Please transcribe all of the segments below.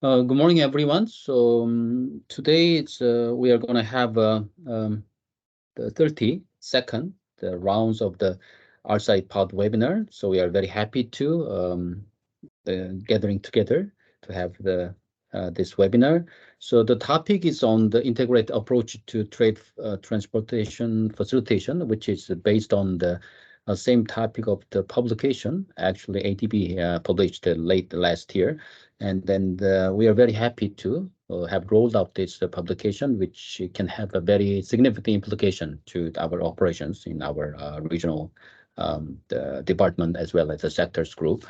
Good morning, everyone. So today we are going to have the 32nd rounds of the RCI-POD webinar. So we are very happy to gathering together to have this webinar. So the topic is on the integrated approach to trade transportation facilitation, which is based on the same topic of the publication. Actually, ADB published late last year. And then we are very happy to have rolled out this publication, which can have a very significant implication to our operations in our regional the department as well as the sectors group.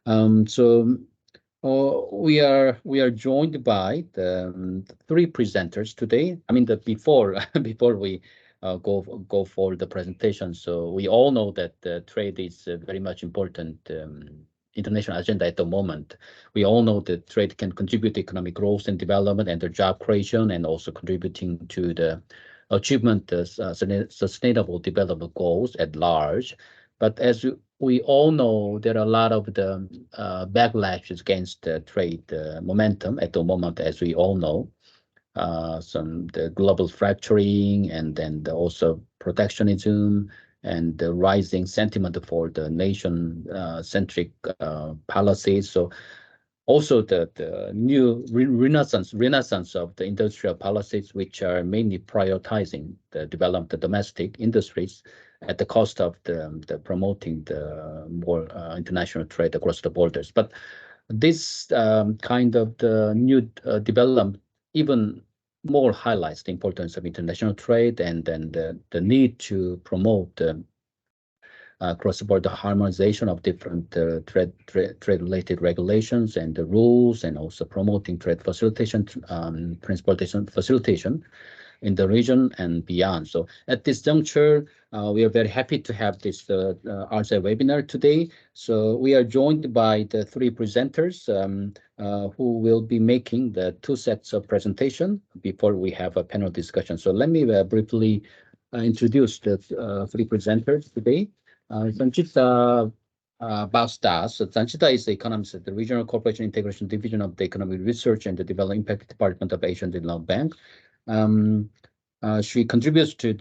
We are joined by the three presenters today. I mean, before before we go for the presentation, so we all know that trade is very much important international agenda at the moment. We all know that trade can contribute to economic growth and development and the job creation, and also contributing to the achievement of sustainable development goals at large. But as we all know, there are a lot of the backlashes against the trade momentum at the moment, as we all know. The global fracturing, and then also protectionism, and the rising sentiment for the nation-centric policies. So also the new renaissance of the industrial policies, which are mainly prioritizing the development of domestic industries at the cost of the promoting the more international trade across the borders. But this kind of the new development even more highlights the importance of international trade, and then the need to promote cross-border harmonization of different trade-related regulations and the rules, and also promoting trade facilitation, transportation facilitation in the region and beyond. So at this juncture, we are very happy to have this RCI webinar today. So we are joined by the three presenters who will be making the two sets of presentation before we have a panel discussion. So let me briefly introduce the three presenters today. Sanchita Bastas. So Sanchita is the economist at the Regional Corporation Integration Division of the Economic Research and the Development Impact Department of Asian Development Bank. She contributes to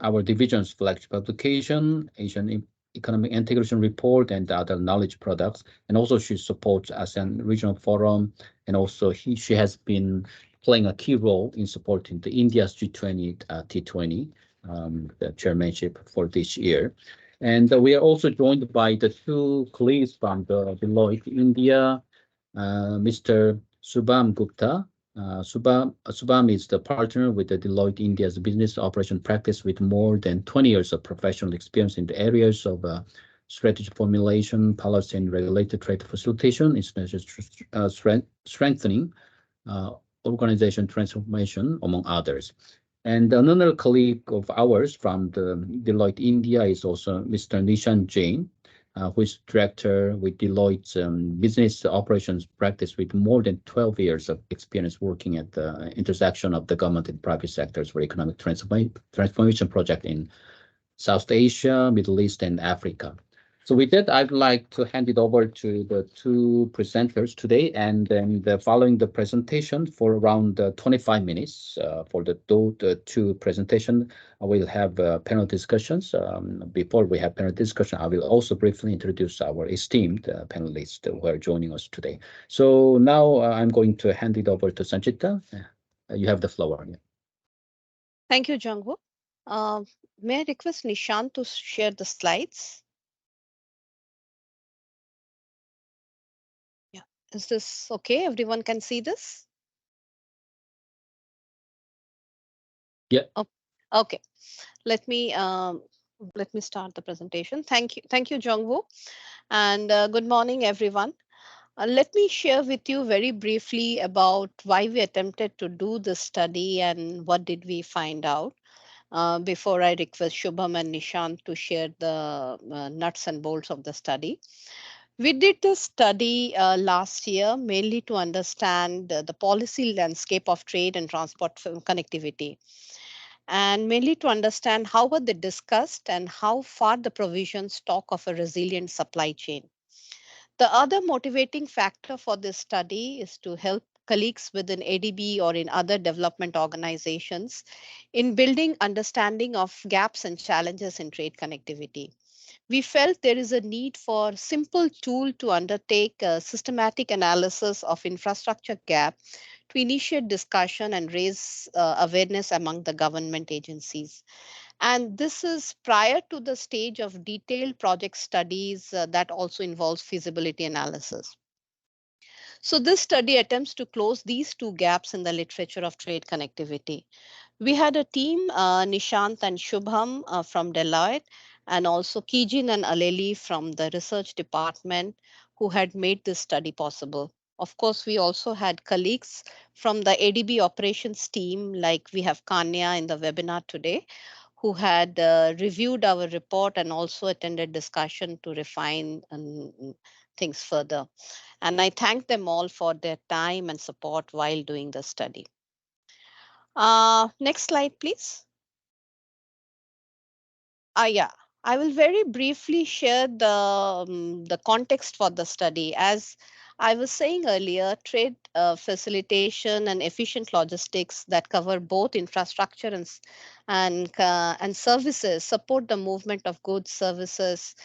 our division's flagship publication, Asian Economic Integration Report, and other knowledge products. And also she supports ASEAN Regional Forum, and also she has been playing a key role in supporting the India's G20, T20, the chairmanship for this year. And we are also joined by the two colleagues from the Deloitte India, Mr. Subham Gupta. Subham is the partner with the Deloitte India's business operation practice with more than 20 years of professional experience in the areas of strategy formulation, policy and regulated trade facilitation, international strengthening, organization transformation, among others. And another colleague of ours from the Deloitte India is also Mr. Nishan Jain, who is director with Deloitte's business operations practice with more than 12 years of experience working at the intersection of the government and private sectors for economic transformation project in South Asia, Middle East, and Africa. So with that, I'd like to hand it over to the two presenters today, and then following the presentation for around 25 minutes for the two presentation, we'll have panel discussions. Before we have panel discussion, I will also briefly introduce our esteemed panelists who are joining us today. So now I'm going to hand it over to Sanchita. You have the floor. Thank you, Jungwoo. May I request Nishant to share the slides? Is this okay? Everyone can see this? Yeah. Oh, okay. Let me start the presentation. Thank you, Jungwoo, and good morning, everyone. Let me share with you very briefly about why we attempted to do this study and what did we find out. Before I request Shubham and Nishant to share the nuts and bolts of the study. We did this study last year mainly to understand the policy landscape of trade and transport connectivity, and mainly to understand how were they discussed and how far the provisions talk of a resilient supply chain. The other motivating factor for this study is to help colleagues within ADB or in other development organizations in building understanding of gaps and challenges in trade connectivity. We felt there is a need for simple tool to undertake a systematic analysis of infrastructure gap to initiate discussion and raise awareness among the government agencies. And this is prior to the stage of detailed project studies that also involves feasibility analysis. So this study attempts to close these two gaps in the literature of trade connectivity. We had a team, Nishant and Shubham from Deloitte, and also Kijin and Aleli from the research department who had made this study possible. Of course, we also had colleagues from the ADB operations team, like we have Kanya in the webinar today, who had reviewed our report and also attended discussion to refine things further. And I thank them all for their time and support while doing the study. Next slide, please. Yeah, I will very briefly share the context for the study. As I was saying earlier, trade facilitation and efficient logistics that cover both infrastructure and services support the movement of goods, services,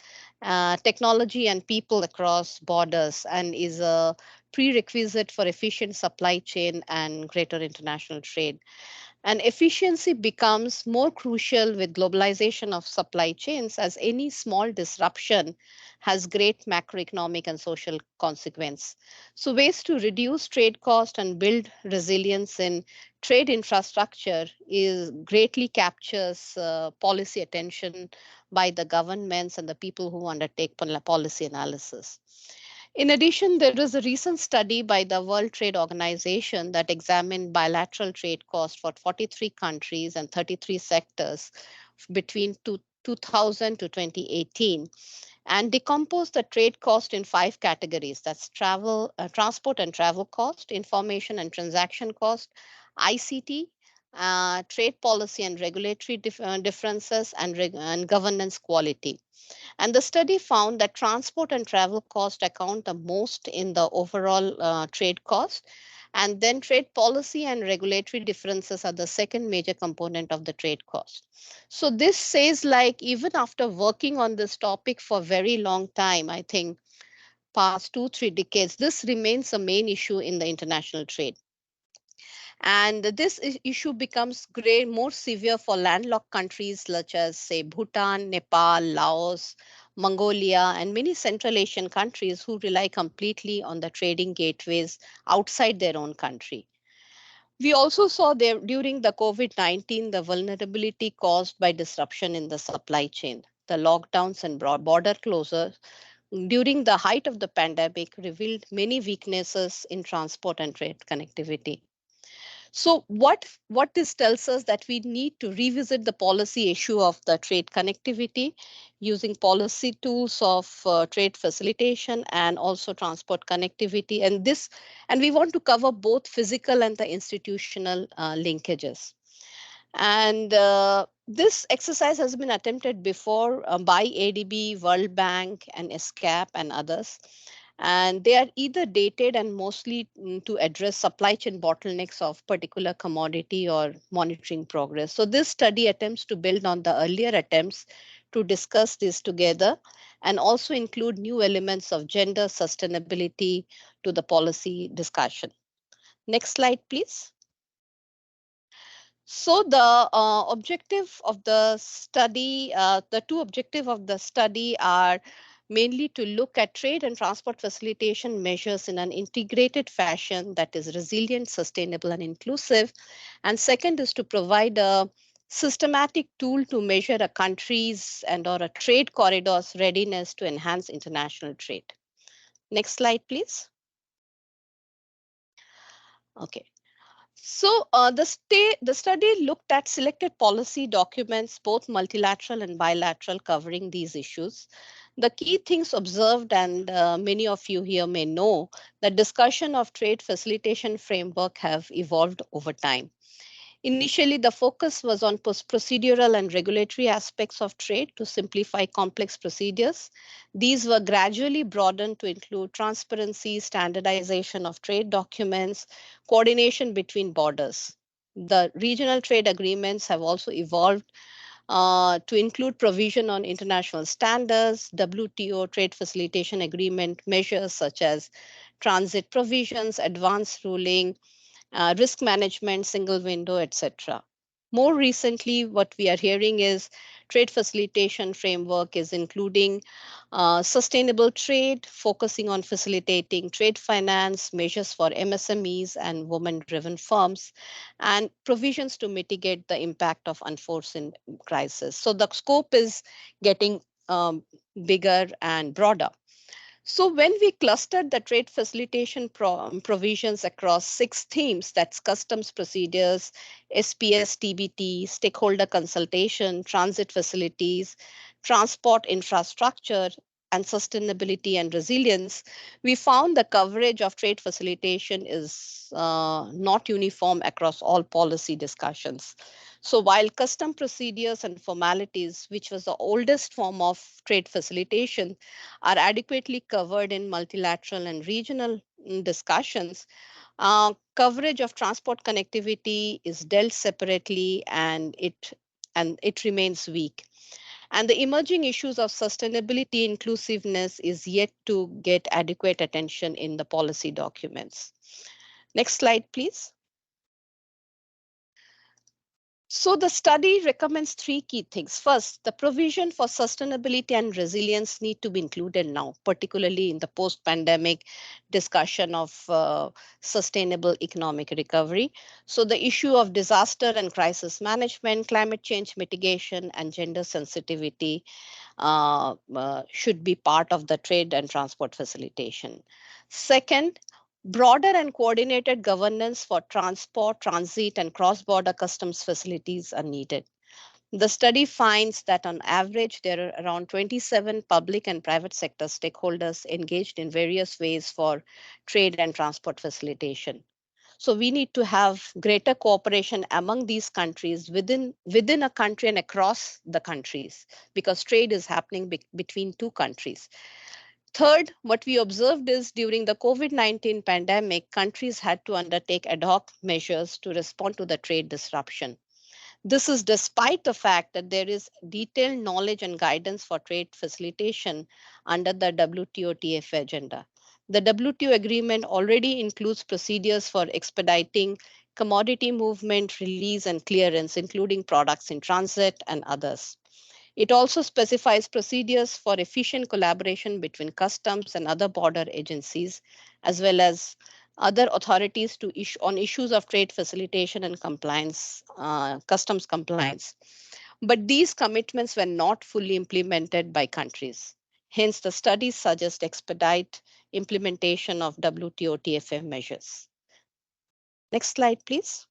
technology, and people across borders, and is a prerequisite for efficient supply chain and greater international trade. And efficiency becomes more crucial with globalization of supply chains, as any small disruption has great macroeconomic and social consequence. So ways to reduce trade cost and build resilience in trade infrastructure is greatly captures policy attention by the governments and the people who undertake policy analysis. In addition, there is a recent study by the World Trade Organization that examined bilateral trade costs for 43 countries and 33 sectors between 2000 to 2018, and decomposed the trade cost in five categories. That's transport and travel cost, information and transaction cost, ICT, trade policy and regulatory differences, and governance quality. And the study found that transport and travel cost account the most in the overall trade cost. And then trade policy and regulatory differences are the second major component of the trade cost. So this says, like, even after working on this topic for a very long time, I think past 2-3 decades, this remains a main issue in the international trade. And this issue becomes more severe for landlocked countries such as, say, Bhutan, Nepal, Laos, Mongolia, and many Central Asian countries who rely completely on the trading gateways outside their own country. We also saw there during the COVID-19 the vulnerability caused by disruption in the supply chain. The lockdowns and border closures during the height of the pandemic revealed many weaknesses in transport and trade connectivity. So what this tells us that we need to revisit the policy issue of the trade connectivity using policy tools of trade facilitation and also transport connectivity, and we want to cover both physical and the institutional linkages. And this exercise has been attempted before by ADB, World Bank, and ESCAP and others. And they are either dated and mostly to address supply chain bottlenecks of particular commodity or monitoring progress. So this study attempts to build on the earlier attempts to discuss this together and also include new elements of gender sustainability to the policy discussion. Next slide, please. So the objective of the study, the two objectives of the study are mainly to look at trade and transport facilitation measures in an integrated fashion that is resilient, sustainable, and inclusive. And second is to provide a systematic tool to measure a country's and or a trade corridor's readiness to enhance international trade. Next slide, please. Okay. So the study looked at selected policy documents, both multilateral and bilateral, covering these issues. The key things observed, and many of you here may know, that discussion of trade facilitation framework have evolved over time. Initially, the focus was on procedural and regulatory aspects of trade to simplify complex procedures. These were gradually broadened to include transparency, standardization of trade documents, coordination between borders. The regional trade agreements have also evolved to include provision on international standards, WTO trade facilitation agreement measures such as transit provisions, advance ruling, risk management, single window, etc. More recently, what we are hearing is trade facilitation framework is including sustainable trade, focusing on facilitating trade finance, measures for MSMEs and women-driven firms, and provisions to mitigate the impact of unforeseen crisis. So the scope is getting bigger and broader. So when we clustered the trade facilitation provisions across 6 themes, that's customs procedures, SPS, TBT, stakeholder consultation, transit facilities, transport infrastructure, and sustainability and resilience, we found the coverage of trade facilitation is not uniform across all policy discussions. So while custom procedures and formalities, which was the oldest form of trade facilitation, are adequately covered in multilateral and regional discussions, coverage of transport connectivity is dealt separately and it remains weak. And the emerging issues of sustainability inclusiveness is yet to get adequate attention in the policy documents. Next slide, please. So the study recommends 3 key things. First, the provision for sustainability and resilience need to be included now, particularly in the post-pandemic discussion of sustainable economic recovery. So the issue of disaster and crisis management, climate change mitigation, and gender sensitivity should be part of the trade and transport facilitation. Second, broader and coordinated governance for transport, transit, and cross-border customs facilities are needed. The study finds that on average, there are around 27 public and private sector stakeholders engaged in various ways for trade and transport facilitation. So we need to have greater cooperation among these countries within a country and across the countries, because trade is happening between 2 countries. Third, what we observed is during the COVID-19 pandemic, countries had to undertake ad hoc measures to respond to the trade disruption. This is despite the fact that there is detailed knowledge and guidance for trade facilitation under the WTO TF agenda. The WTO agreement already includes procedures for expediting commodity movement, release, and clearance, including products in transit and others. It also specifies procedures for efficient collaboration between customs and other border agencies, as well as other authorities to on issues of trade facilitation and compliance, customs compliance. But these commitments were not fully implemented by countries. Hence, the studies suggest expedite implementation of WTO TFA measures. Next slide, please.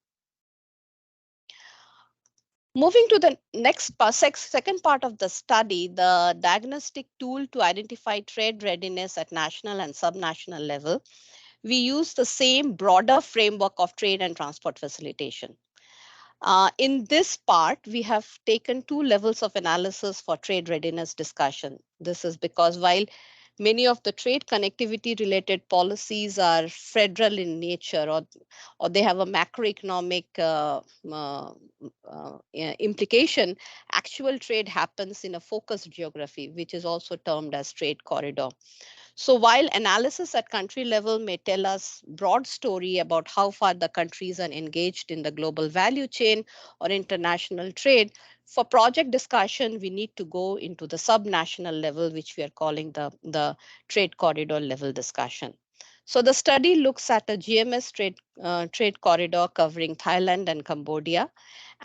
Moving to the next second part of the study, the diagnostic tool to identify trade readiness at national and subnational level, we use the same broader framework of trade and transport facilitation. In this part, we have taken 2 levels of analysis for trade readiness discussion. This is because while many of the trade connectivity related policies are federal in nature, or they have a macroeconomic implication, actual trade happens in a focused geography, which is also termed as trade corridor. So while analysis at country level may tell us broad story about how far the countries are engaged in the global value chain or international trade, for project discussion, we need to go into the subnational level, which we are calling the trade corridor level discussion. So the study looks at a GMS trade corridor covering Thailand and Cambodia,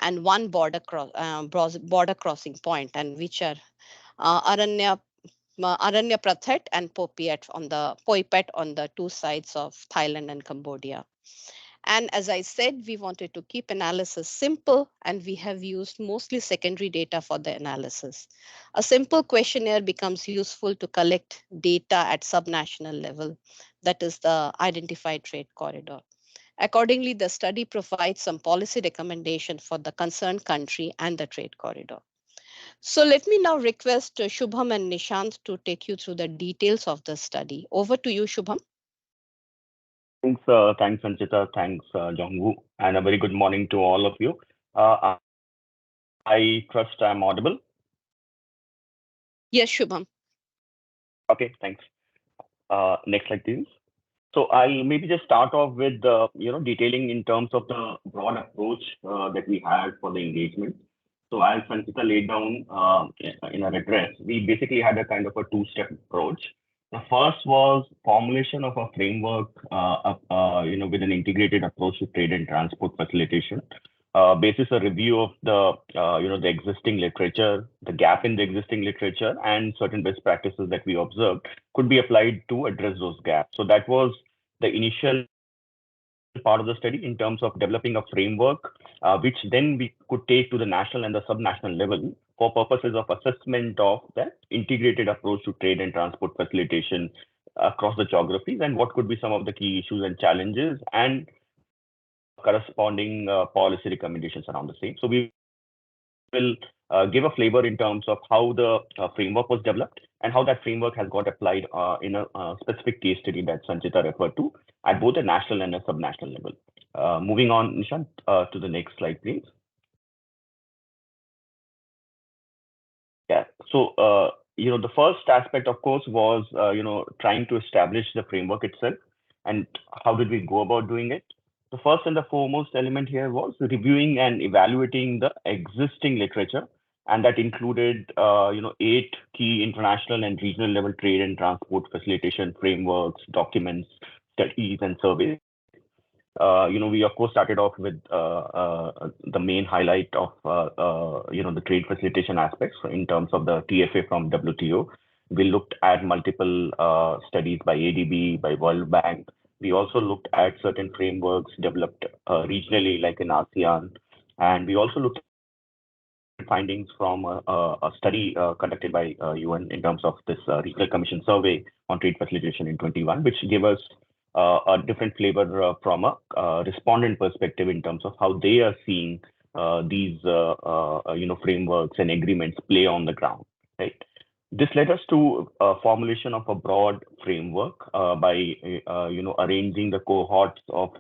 and one border crossing point, and which are Aranya Prathet and Poipet on the 2 sides of Thailand and Cambodia. And as I said, we wanted to keep analysis simple, and we have used mostly secondary data for the analysis. A simple questionnaire becomes useful to collect data at subnational level, that is the identified trade corridor. Accordingly, the study provides some policy recommendation for the concerned country and the trade corridor. So let me now request Shubham and Nishant to take you through the details of the study. Over to you, Shubham. Thanks, Sanchita. Thanks, Jongwoo, and a very good morning to all of you. I trust I'm audible. Yes, Shubham. Okay, thanks. Next slide, please. So I'll maybe just start off with detailing in terms of the broad approach that we had for the engagement. So as Sanchita laid down in our address, we basically had a kind of a two-step approach. The first was formulation of a framework, with an integrated approach to trade and transport facilitation. Basis a review of the existing literature, the gap in the existing literature, and certain best practices that we observed could be applied to address those gaps. So that was the initial part of the study in terms of developing a framework, which then we could take to the national and the subnational level for purposes of assessment of the integrated approach to trade and transport facilitation across the geographies, and what could be some of the key issues and challenges, and corresponding policy recommendations around the same. So we will give a flavor in terms of how the framework was developed and how that framework has got applied in a specific case study that Sanchita referred to at both a national and a subnational level. Moving on, Nishant, to the next slide, please. Yeah. So, the first aspect, of course, was, trying to establish the framework itself. And how did we go about doing it? The first and the foremost element here was reviewing and evaluating the existing literature. And that included, 8 key international and regional level trade and transport facilitation frameworks, documents, studies, and surveys. We of course started off with the main highlight of the trade facilitation aspects in terms of the TFA from WTO. We looked at multiple studies by ADB, by World Bank. We also looked at certain frameworks developed regionally, like in ASEAN, and we also looked at findings from a study conducted by UN in terms of this Regional Commission survey on trade facilitation in 21, which gave us a different flavor from a respondent perspective in terms of how they are seeing these frameworks and agreements play on the ground, right? This led us to a formulation of a broad framework by arranging the cohorts of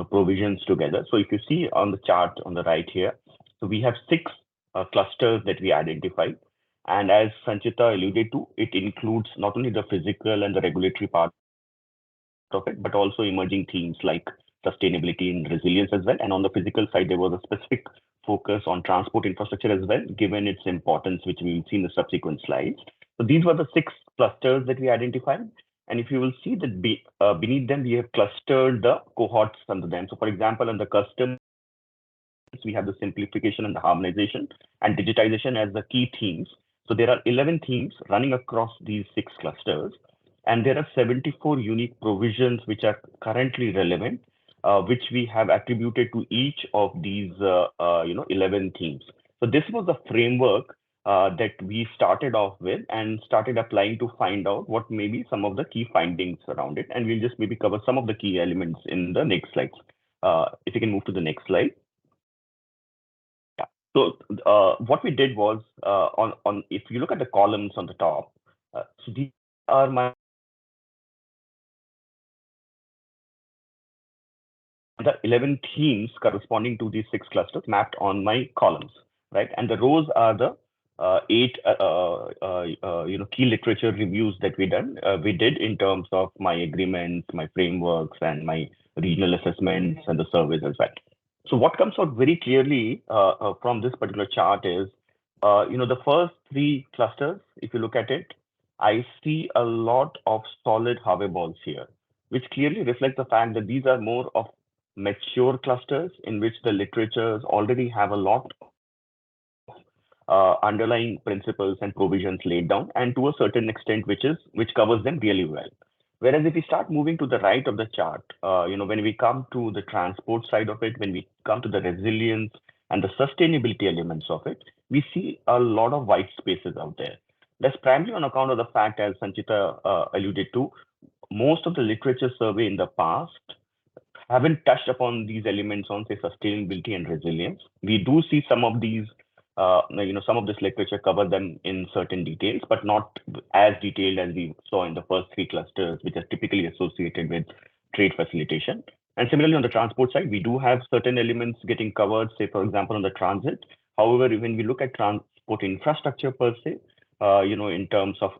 provisions together. So if you see on the chart on the right here, so we have 6 clusters that we identified. And as Sanchita alluded to, it includes not only the physical and the regulatory part of it, but also emerging themes like sustainability and resilience as well. And on the physical side, there was a specific focus on transport infrastructure as well, given its importance, which we will see in the subsequent slides. So these were the 6 clusters that we identified. And if you will see that beneath them, we have clustered the cohorts under them. So for example, on the customs, we have the simplification and the harmonization and digitization as the key themes. So there are 11 themes running across these 6 clusters, and there are 74 unique provisions which are currently relevant, which we have attributed to each of these 11 themes. So this was the framework that we started off with and started applying to find out what may be some of the key findings around it. And we'll just maybe cover some of the key elements in the next slides. If you can move to the next slide. So what we did was on if you look at the columns on the top, so these are my the 11 themes corresponding to these 6 clusters mapped on my columns, right? And the rows are the 8 key literature reviews that we did in terms of my agreements, my frameworks, and my regional assessments and the surveys as well. So what comes out very clearly from this particular chart is, the first 3 clusters, if you look at it, I see a lot of solid hover balls here, which clearly reflect the fact that these are more of mature clusters in which the literatures already have a lot of underlying principles and provisions laid down, and to a certain extent, which covers them really well. Whereas if we start moving to the right of the chart, when we come to the transport side of it, when we come to the resilience and the sustainability elements of it, we see a lot of white spaces out there. That's primarily on account of the fact, as Sanchita alluded to, most of the literature survey in the past haven't touched upon these elements on, say, sustainability and resilience. We do see some of these, some of this literature cover them in certain details, but not as detailed as we saw in the first three clusters, which are typically associated with trade facilitation. And similarly, on the transport side, we do have certain elements getting covered, say, for example, on the transit. However, when we look at transport infrastructure per se, in terms of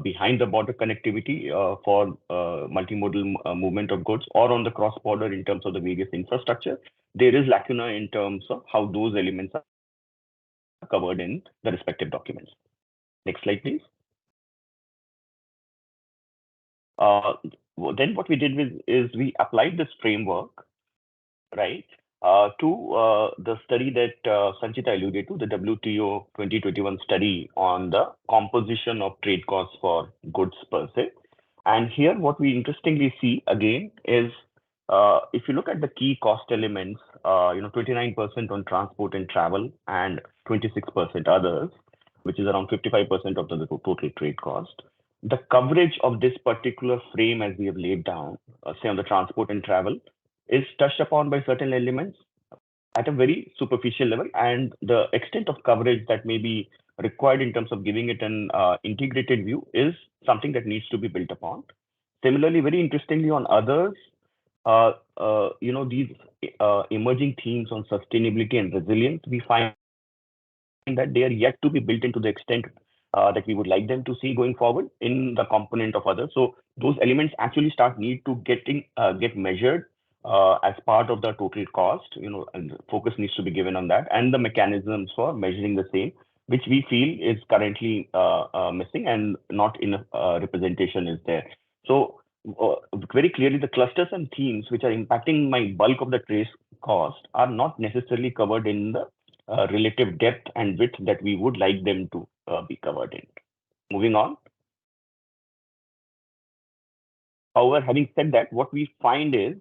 behind the border connectivity for multimodal movement of goods, or on the cross border in terms of the various infrastructure, there is lacuna in terms of how those elements are covered in the respective documents. Next slide, please. Then what we did is we applied this framework, right, to the study that Sanchita alluded to, the WTO 2021 study on the composition of trade costs for goods per se. And here, what we interestingly see again is if you look at the key cost elements, 29% on transport and travel and 26% others, which is around 55% of the total trade cost. The coverage of this particular frame, as we have laid down, say on the transport and travel, is touched upon by certain elements at a very superficial level, and the extent of coverage that may be required in terms of giving it an integrated view is something that needs to be built upon. Similarly, very interestingly, on others, these emerging themes on sustainability and resilience, we find that they are yet to be built into the extent that we would like them to see going forward in the component of others. So those elements actually need to get measured as part of the total cost, and focus needs to be given on that, and the mechanisms for measuring the same, which we feel is currently missing and not in representation is there. So very clearly, the clusters and themes which are impacting my bulk of the trade cost are not necessarily covered in the relative depth and width that we would like them to be covered in. Moving on. However, having said that, what we find is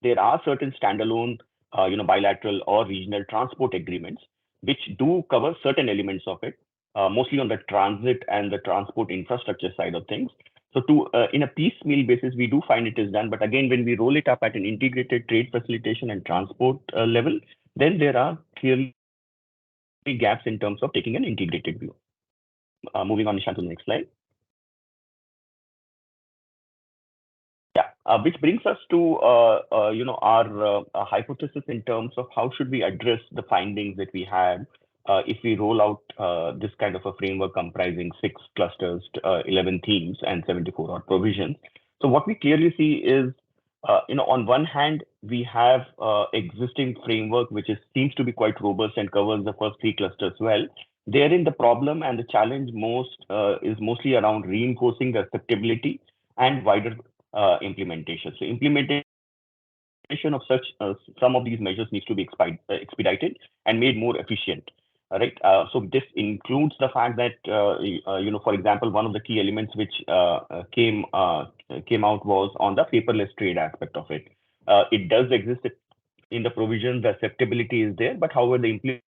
there are certain standalone, bilateral or regional transport agreements which do cover certain elements of it, mostly on the transit and the transport infrastructure side of things. So in a piecemeal basis, we do find it is done. But again, when we roll it up at an integrated trade facilitation and transport level, then there are clearly gaps in terms of taking an integrated view. Moving on, Nishant, to the next slide. Yeah, which brings us to our hypothesis in terms of how should we address the findings that we had if we roll out this kind of a framework comprising 6 clusters, 11 themes, and 74 odd provisions. So what we clearly see is, on one hand, we have existing framework which seems to be quite robust and covers the first 3 clusters well. Therein, the problem and the challenge is mostly around reinforcing the acceptability and wider implementation. So implementation of such some of these measures needs to be expedited and made more efficient. Right. So this includes the fact that for example, one of the key elements which came out was on the paperless trade aspect of it. It does exist in the provision. The acceptability is there, but however, the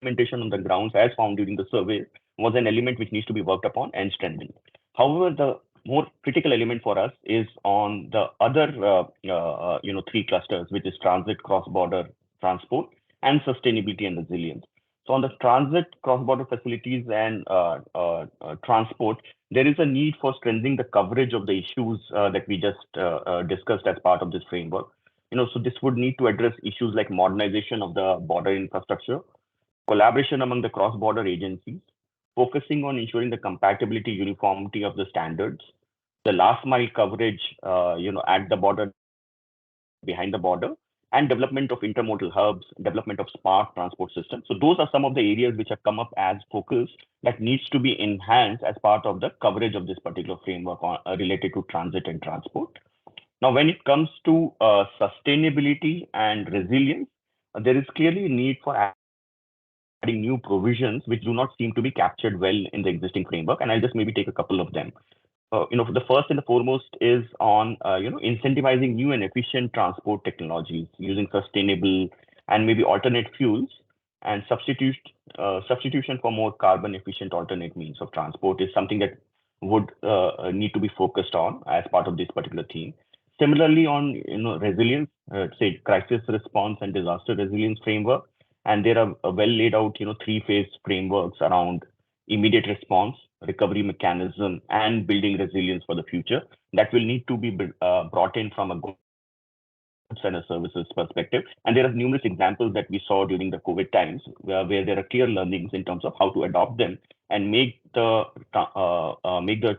implementation on the grounds, as found during the survey, was an element which needs to be worked upon and strengthened. However, the more critical element for us is on the other 3 clusters, which is transit, cross-border transport, and sustainability and resilience. So on the transit, cross-border facilities, and transport, there is a need for strengthening the coverage of the issues that we just discussed as part of this framework. So this would need to address issues like modernization of the border infrastructure, collaboration among the cross-border agencies, focusing on ensuring the compatibility, uniformity of the standards, the last mile coverage, at the border, behind the border, and development of intermodal hubs, development of smart transport systems. So those are some of the areas which have come up as focus that needs to be enhanced as part of the coverage of this particular framework related to transit and transport. Now, when it comes to sustainability and resilience, there is clearly a need for adding new provisions which do not seem to be captured well in the existing framework. And I'll just maybe take a couple of them. The first and the foremost is on, incentivizing new and efficient transport technologies using sustainable and maybe alternate fuels, and substitution for more carbon efficient alternate means of transport is something that would need to be focused on as part of this particular theme. Similarly, on resilience, say crisis response and disaster resilience framework, and there are well laid out 3-phase frameworks around immediate response, recovery mechanism, and building resilience for the future that will need to be brought in from a goods and a services perspective. And there are numerous examples that we saw during the COVID times where there are clear learnings in terms of how to adopt them and make the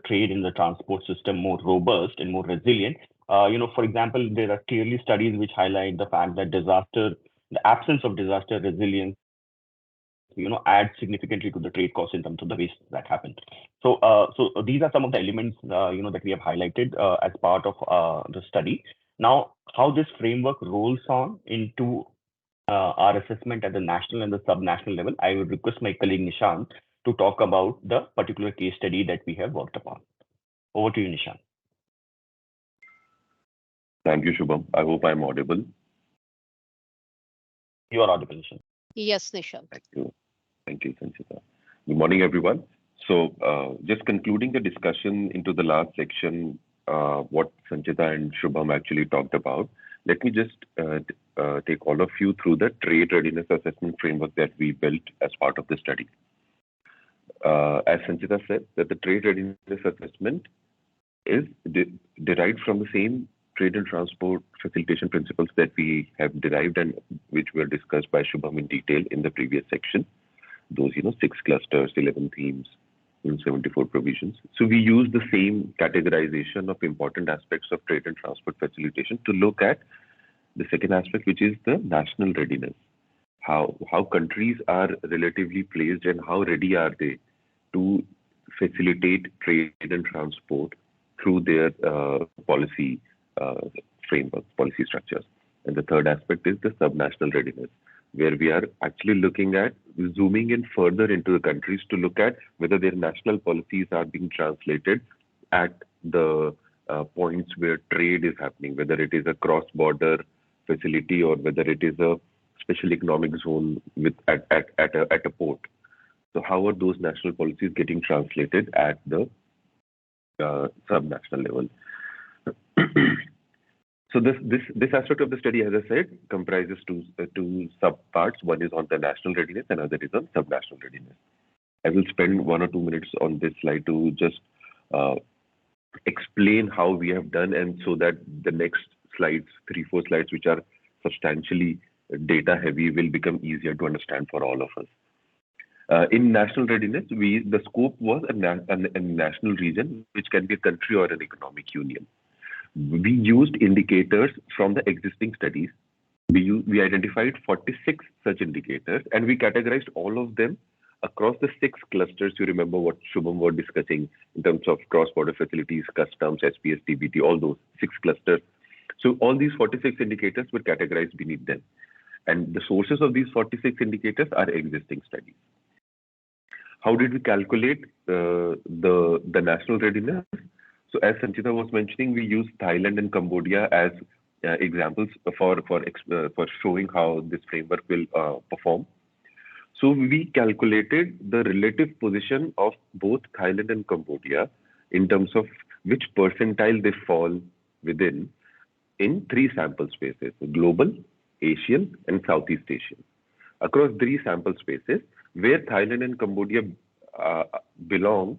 trade in the transport system more robust and more resilient. For example, there are clearly studies which highlight the fact that the absence of disaster resilience, adds significantly to the trade cost in terms of the waste that happened. So these are some of the elements, that we have highlighted as part of the study. Now, how this framework rolls on into our assessment at the national and the sub-national level, I would request my colleague Nishant to talk about the particular case study that we have worked upon. Over to you, Nishant. Thank you, Shubham. I hope I'm audible. You are audible, Nishant. Yes, Nishant. Thank you. Thank you, Sanchita. Good morning, everyone. So just concluding the discussion into the last section, what Sanchita and Shubham actually talked about, let me just take all of you through the trade readiness assessment framework that we built as part of the study. As Sanchita said, that the trade readiness assessment is derived from the same trade and transport facilitation principles that we have derived and which were discussed by Shubham in detail in the previous section. Those 6 clusters, 11 themes, 74 provisions. So we use the same categorization of important aspects of trade and transport facilitation to look at the second aspect, which is the national readiness. How countries are relatively placed and how ready are they to facilitate trade and transport through their policy framework, policy structures. And the third aspect is the subnational readiness, where we are actually looking at zooming in further into the countries to look at whether their national policies are being translated at the points where trade is happening, whether it is a cross-border facility or whether it is a special economic zone at a port. So how are those national policies getting translated at the subnational level? So this aspect of the study, as I said, comprises two subparts. One is on the national readiness, and another is on subnational readiness. I will spend 1 or 2 minutes on this slide to just explain how we have done, and so that the next slides, 3-4 slides, which are substantially data heavy, will become easier to understand for all of us. In national readiness, the scope was a national region, which can be a country or an economic union. We used indicators from the existing studies. We identified 46 such indicators, and we categorized all of them across the 6 clusters. You remember what Shubham was discussing in terms of cross-border facilities, customs, SPS, TBT, all those 6 clusters. So all these 46 indicators were categorized beneath them. And the sources of these 46 indicators are existing studies. How did we calculate the national readiness? So as Sanchita was mentioning, we used Thailand and Cambodia as examples for showing how this framework will perform. So we calculated the relative position of both Thailand and Cambodia in terms of which percentile they fall within in 3 sample spaces: global, Asian, and Southeast Asian. Across 3 sample spaces, where Thailand and Cambodia belong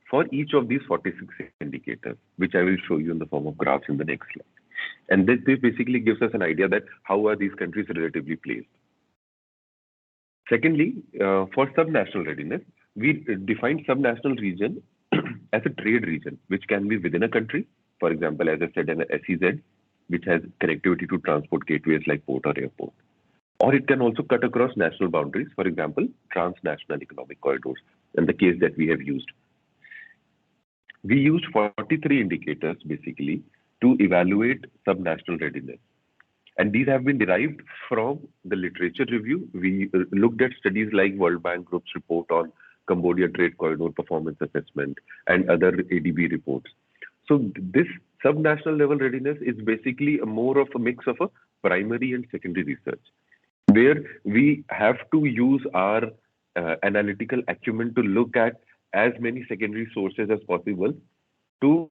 for each of these 46 indicators, which I will show you in the form of graphs in the next slide. And this basically gives us an idea that how are these countries relatively placed. Secondly, for subnational readiness, we defined subnational region as a trade region, which can be within a country. For example, as I said, an SEZ, which has connectivity to transport gateways like port or airport. Or it can also cut across national boundaries, for example, transnational economic corridors, in the case that we have used. We used 43 indicators basically to evaluate subnational readiness. And these have been derived from the literature review. We looked at studies like World Bank Group's report on Cambodia Trade Corridor Performance Assessment and other ADB reports. So this subnational level readiness is basically more of a mix of a primary and secondary research, where we have to use our analytical acumen to look at as many secondary sources as possible to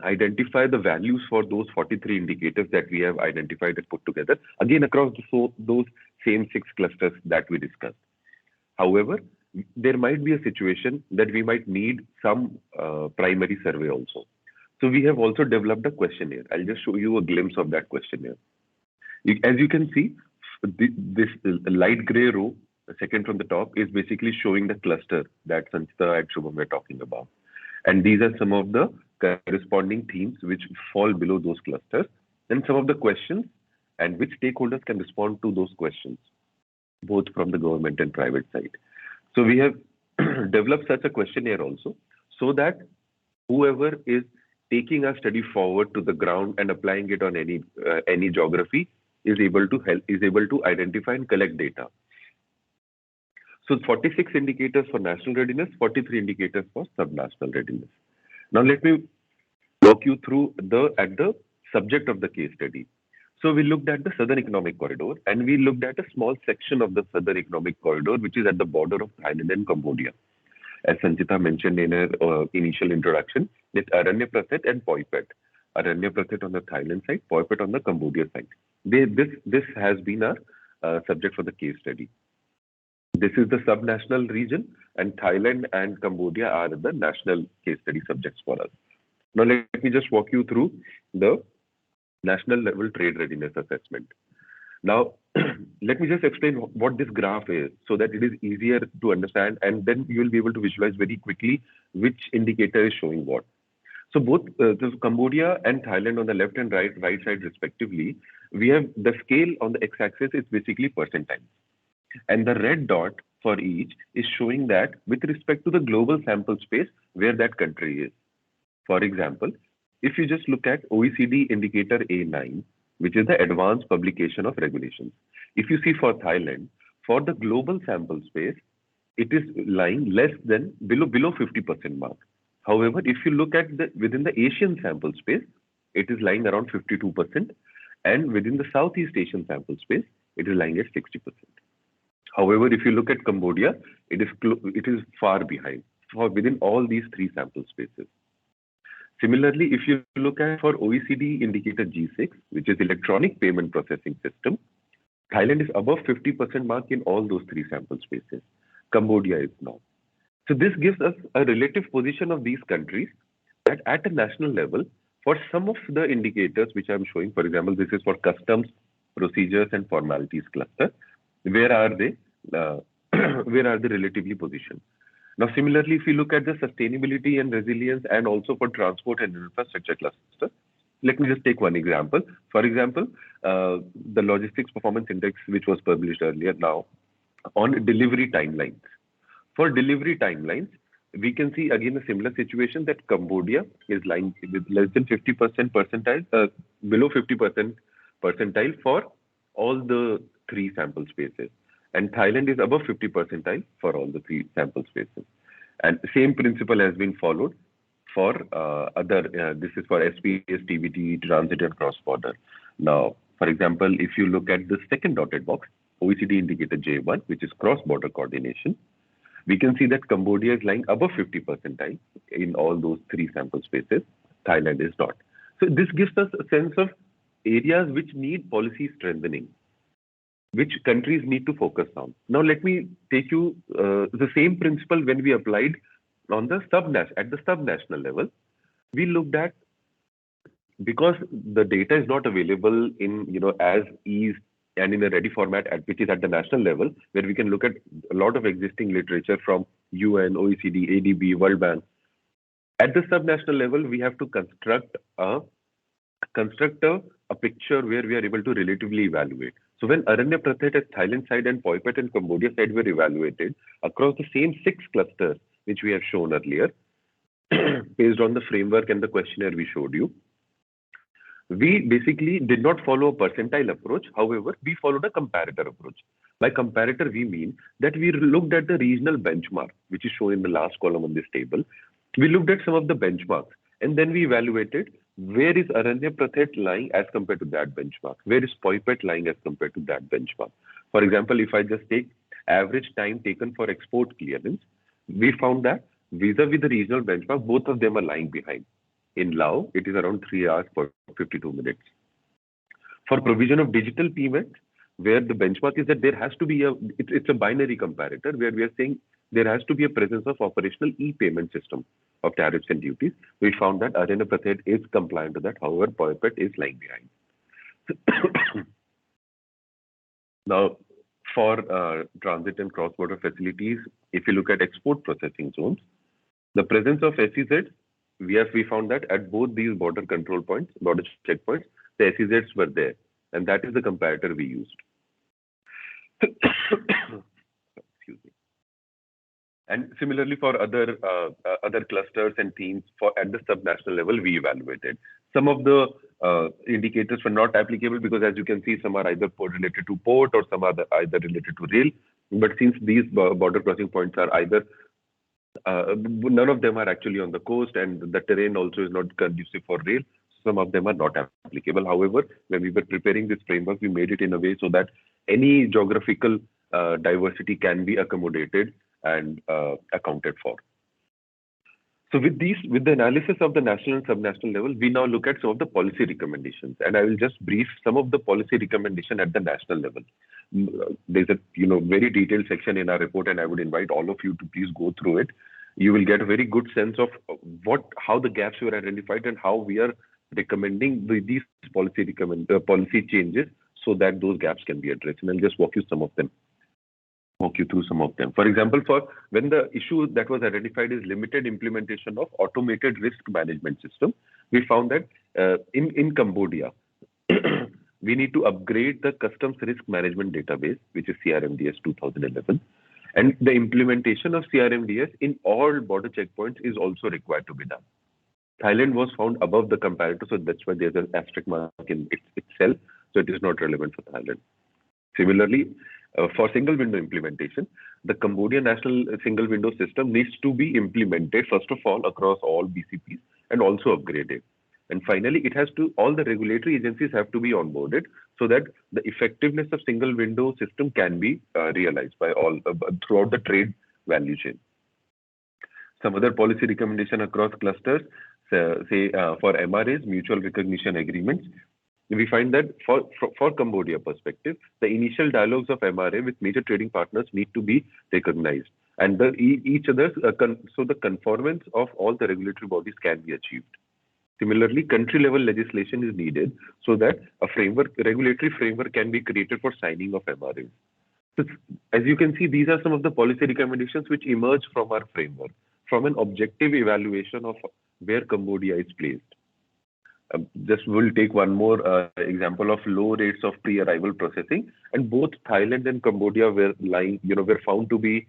identify the values for those 43 indicators that we have identified and put together, again across those same 6 clusters that we discussed. However, there might be a situation that we might need some primary survey also. So we have also developed a questionnaire. I'll just show you a glimpse of that questionnaire. As you can see, this light gray row, the second from the top, is basically showing the cluster that Sanchita and Shubham were talking about. And these are some of the corresponding themes which fall below those clusters, and some of the questions and which stakeholders can respond to those questions, both from the government and private side. So we have developed such a questionnaire also, so that whoever is taking a study forward to the ground and applying it on any geography is able to identify and collect data. So 46 indicators for national readiness, 43 indicators for subnational readiness. Now let me walk you through at the subject of the case study. So we looked at the Southern Economic Corridor, and we looked at a small section of the Southern Economic Corridor, which is at the border of Thailand and Cambodia. As Sanchita mentioned in her initial introduction, it's Aranya Praset and Poipet. Aranya Praset on the Thailand side, Poipet on the Cambodia side. This has been our subject for the case study. This is the subnational region, and Thailand and Cambodia are the national case study subjects for us. Now let me just walk you through the national level trade readiness assessment. Now, let me just explain what this graph is so that it is easier to understand, and then you will be able to visualize very quickly which indicator is showing what. So both Cambodia and Thailand on the left and right side respectively, we have the scale on the x-axis is basically percentile. And the red dot for each is showing that with respect to the global sample space where that country is. For example, if you just look at OECD indicator A9, which is the advanced publication of regulations. If you see for Thailand, for the global sample space, it is lying less than below 50% mark. However, if you look at within the Asian sample space, it is lying around 52%, and within the Southeast Asian sample space, it is lying at 60%. However, if you look at Cambodia, it is far behind within all these 3 sample spaces. Similarly, if you look at for OECD indicator G6, which is electronic payment processing system, Thailand is above 50% mark in all those 3 sample spaces. Cambodia is not. So this gives us a relative position of these countries that at a national level, for some of the indicators which I'm showing, for example, this is for customs, procedures and formalities cluster, where are they relatively positioned? Now, similarly, if you look at the sustainability and resilience and also for transport and infrastructure cluster, let me just take one example. For example, the logistics performance index, which was published earlier now on delivery timelines. For delivery timelines, we can see again a similar situation that Cambodia is lying with less than 50% percentile, below 50% percentile for all the 3 sample spaces. And Thailand is above 50 percentile for all the 3 sample spaces. And the same principle has been followed for this is for SPS, TBT, transit and cross-border. Now, for example, if you look at the second dotted box, OECD indicator J1, which is cross-border coordination, we can see that Cambodia is lying above 50 percentile in all those 3 sample spaces. Thailand is not. So this gives us a sense of areas which need policy strengthening, which countries need to focus on. Now, let me take you the same principle when we applied on the subnational level. We looked at, because the data is not available in as ease and in a ready format which is at the national level, where we can look at a lot of existing literature from UN, OECD, ADB, World Bank. At the subnational level, we have to construct a picture where we are able to relatively evaluate. So when Aranya Praset at Thailand side and Poipet and Cambodia side were evaluated across the same 6 clusters, which we have shown earlier, based on the framework and the questionnaire we showed you, we basically did not follow a percentile approach. However, we followed a comparator approach. By comparator, we mean that we looked at the regional benchmark, which is shown in the last column on this table. We looked at some of the benchmarks, and then we evaluated where is Aranya Praset lying as compared to that benchmark? Where is Poipet lying as compared to that benchmark? For example, if I just take average time taken for export clearance, we found that vis-a-vis the regional benchmark, both of them are lying behind. In Laos, it is around 3 hours for 52 minutes. For provision of digital payments, where the benchmark is that there has to be it's a binary comparator where we are saying there has to be a presence of operational e-payment system of tariffs and duties. We found that Arena Pratet is compliant to that. However, POIPET is lying behind. Now, for transit and cross-border facilities, if you look at export processing zones, the presence of SEZs, we found that at both these border control points, border checkpoints, the SEZs were there, and that is the comparator we used. Excuse me. And similarly for other clusters and teams at the subnational level, we evaluated. Some of the indicators were not applicable because, as you can see, some are either related to port or some are either related to rail. But since these border crossing points are either none of them are actually on the coast, and the terrain also is not conducive for rail, some of them are not applicable. However, when we were preparing this framework, we made it in a way so that any geographical diversity can be accommodated and accounted for. So with the analysis of the national and subnational level, we now look at some of the policy recommendations, and I will just brief some of the policy recommendation at the national level. There's a very detailed section in our report, and I would invite all of you to please go through it. You will get a very good sense of how the gaps were identified and how we are recommending these policy changes so that those gaps can be addressed. And I'll just walk you through some of them. For example, when the issue that was identified is limited implementation of automated risk management system, we found that in Cambodia, we need to upgrade the customs risk management database, which is CRMDS 2011. And the implementation of CRMDS in all border checkpoints is also required to be done. Thailand was found above the comparator, so that's why there's an asterisk mark in itself, so it is not relevant for Thailand. Similarly, for single window implementation, the Cambodia national single window system needs to be implemented, first of all, across all BCPs and also upgraded. And finally, all the regulatory agencies have to be onboarded so that the effectiveness of single window system can be realized by all throughout the trade value chain. Some other policy recommendation across clusters, say for MRAs, mutual recognition agreements, we find that for Cambodia perspective, the initial dialogues of MRA with major trading partners need to be recognized, and each other's so the conformance of all the regulatory bodies can be achieved. Similarly, country-level legislation is needed so that a regulatory framework can be created for signing of MRAs. So, as you can see, these are some of the policy recommendations which emerge from our framework, from an objective evaluation of where Cambodia is placed. Just we'll take one more example of low rates of pre-arrival processing, and both Thailand and Cambodia were found to be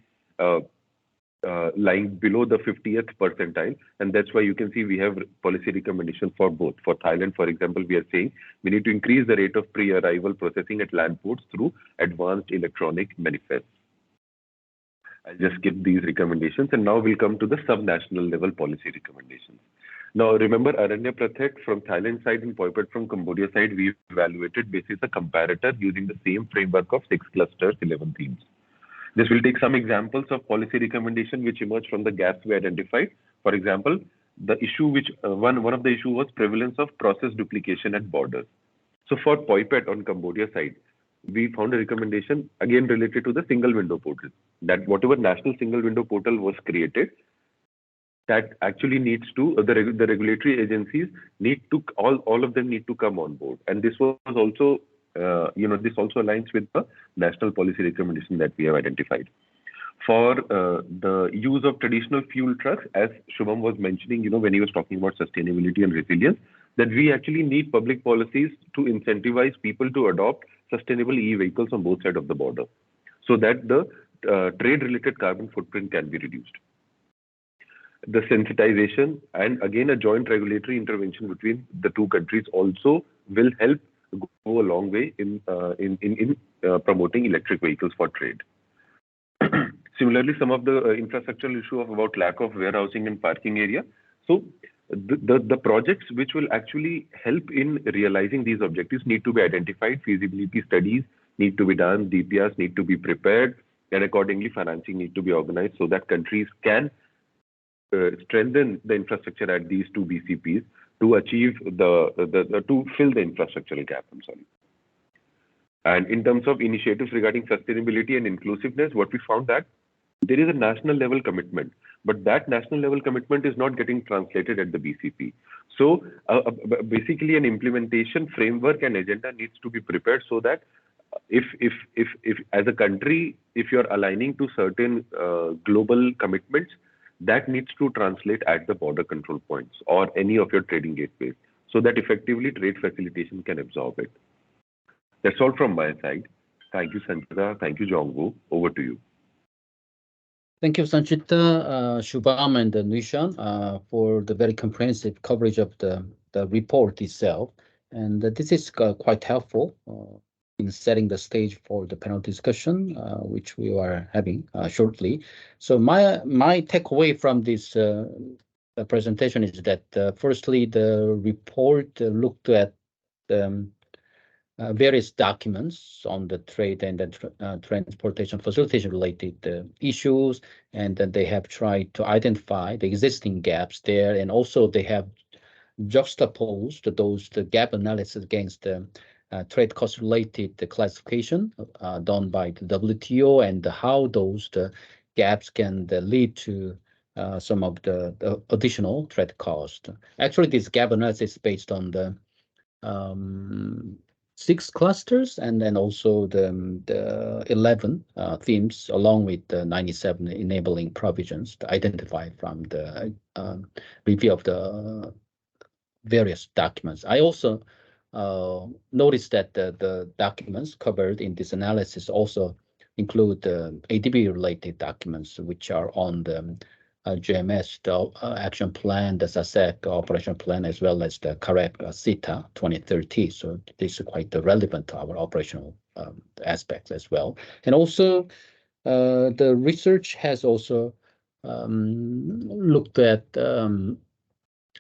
lying below the 50th percentile, and that's why you can see we have policy recommendation for both. For Thailand, for example, we are saying we need to increase the rate of pre-arrival processing at land ports through advanced electronic manifests. I'll just skip these recommendations, and now we'll come to the subnational level policy recommendations. Now, remember, Aranya Prathek from Thailand side and POIPET from Cambodia side, we evaluated basis a comparator using the same framework of 6 clusters, 11 themes. This will take some examples of policy recommendation which emerged from the gaps we identified. For example, the issue one of the issue was prevalence of process duplication at borders. So for POIPET on Cambodia side, we found a recommendation again related to the single window portal, that whatever national single window portal was created, that actually needs to the regulatory agencies need to all of them need to come on board, and this was also this also aligns with the national policy recommendation that we have identified. For the use of traditional fuel trucks, as Shubham was mentioning, when he was talking about sustainability and resilience, that we actually need public policies to incentivize people to adopt sustainable e-vehicles on both sides of the border, so that the trade-related carbon footprint can be reduced. The sensitization and again a joint regulatory intervention between the two countries also will help go a long way in promoting electric vehicles for trade. Similarly, some of the infrastructural issue about lack of warehousing and parking area. So the projects which will actually help in realizing these objectives need to be identified, feasibility studies need to be done, DPRs need to be prepared, and accordingly financing need to be organized so that countries can strengthen the infrastructure at these two BCPs to achieve to fill the infrastructural gap. I'm sorry. And in terms of initiatives regarding sustainability and inclusiveness, what we found that there is a national level commitment, but that national level commitment is not getting translated at the BCP. So basically an implementation framework and agenda needs to be prepared so that if as a country, if you're aligning to certain global commitments, that needs to translate at the border control points or any of your trading gateways so that effectively trade facilitation can absorb it. That's all from my side. Thank you, Sanchita. Thank you, Jongwoo. Over to you. Thank you, Sanchita, Shubham, and Nishan for the very comprehensive coverage of the report itself. And this is quite helpful in setting the stage for the panel discussion, which we are having shortly. So my takeaway from this presentation is that firstly, the report looked at various documents on the trade and transportation facilitation related issues, and then they have tried to identify the existing gaps there, and also they have juxtaposed the gap analysis against the trade cost related classification done by the WTO and how those gaps can lead to some of the additional trade cost. Actually, this gap analysis is based on the 6 clusters and then also the 11 themes along with the 97 enabling provisions to identify from the review of the various documents. I also noticed that the documents covered in this analysis also include ADB-related documents, which are on the GMS, the action plan, the SASEC operation plan, as well as the correct CETA 2030. So this is quite relevant to our operational aspects as well. And also, the research has also looked at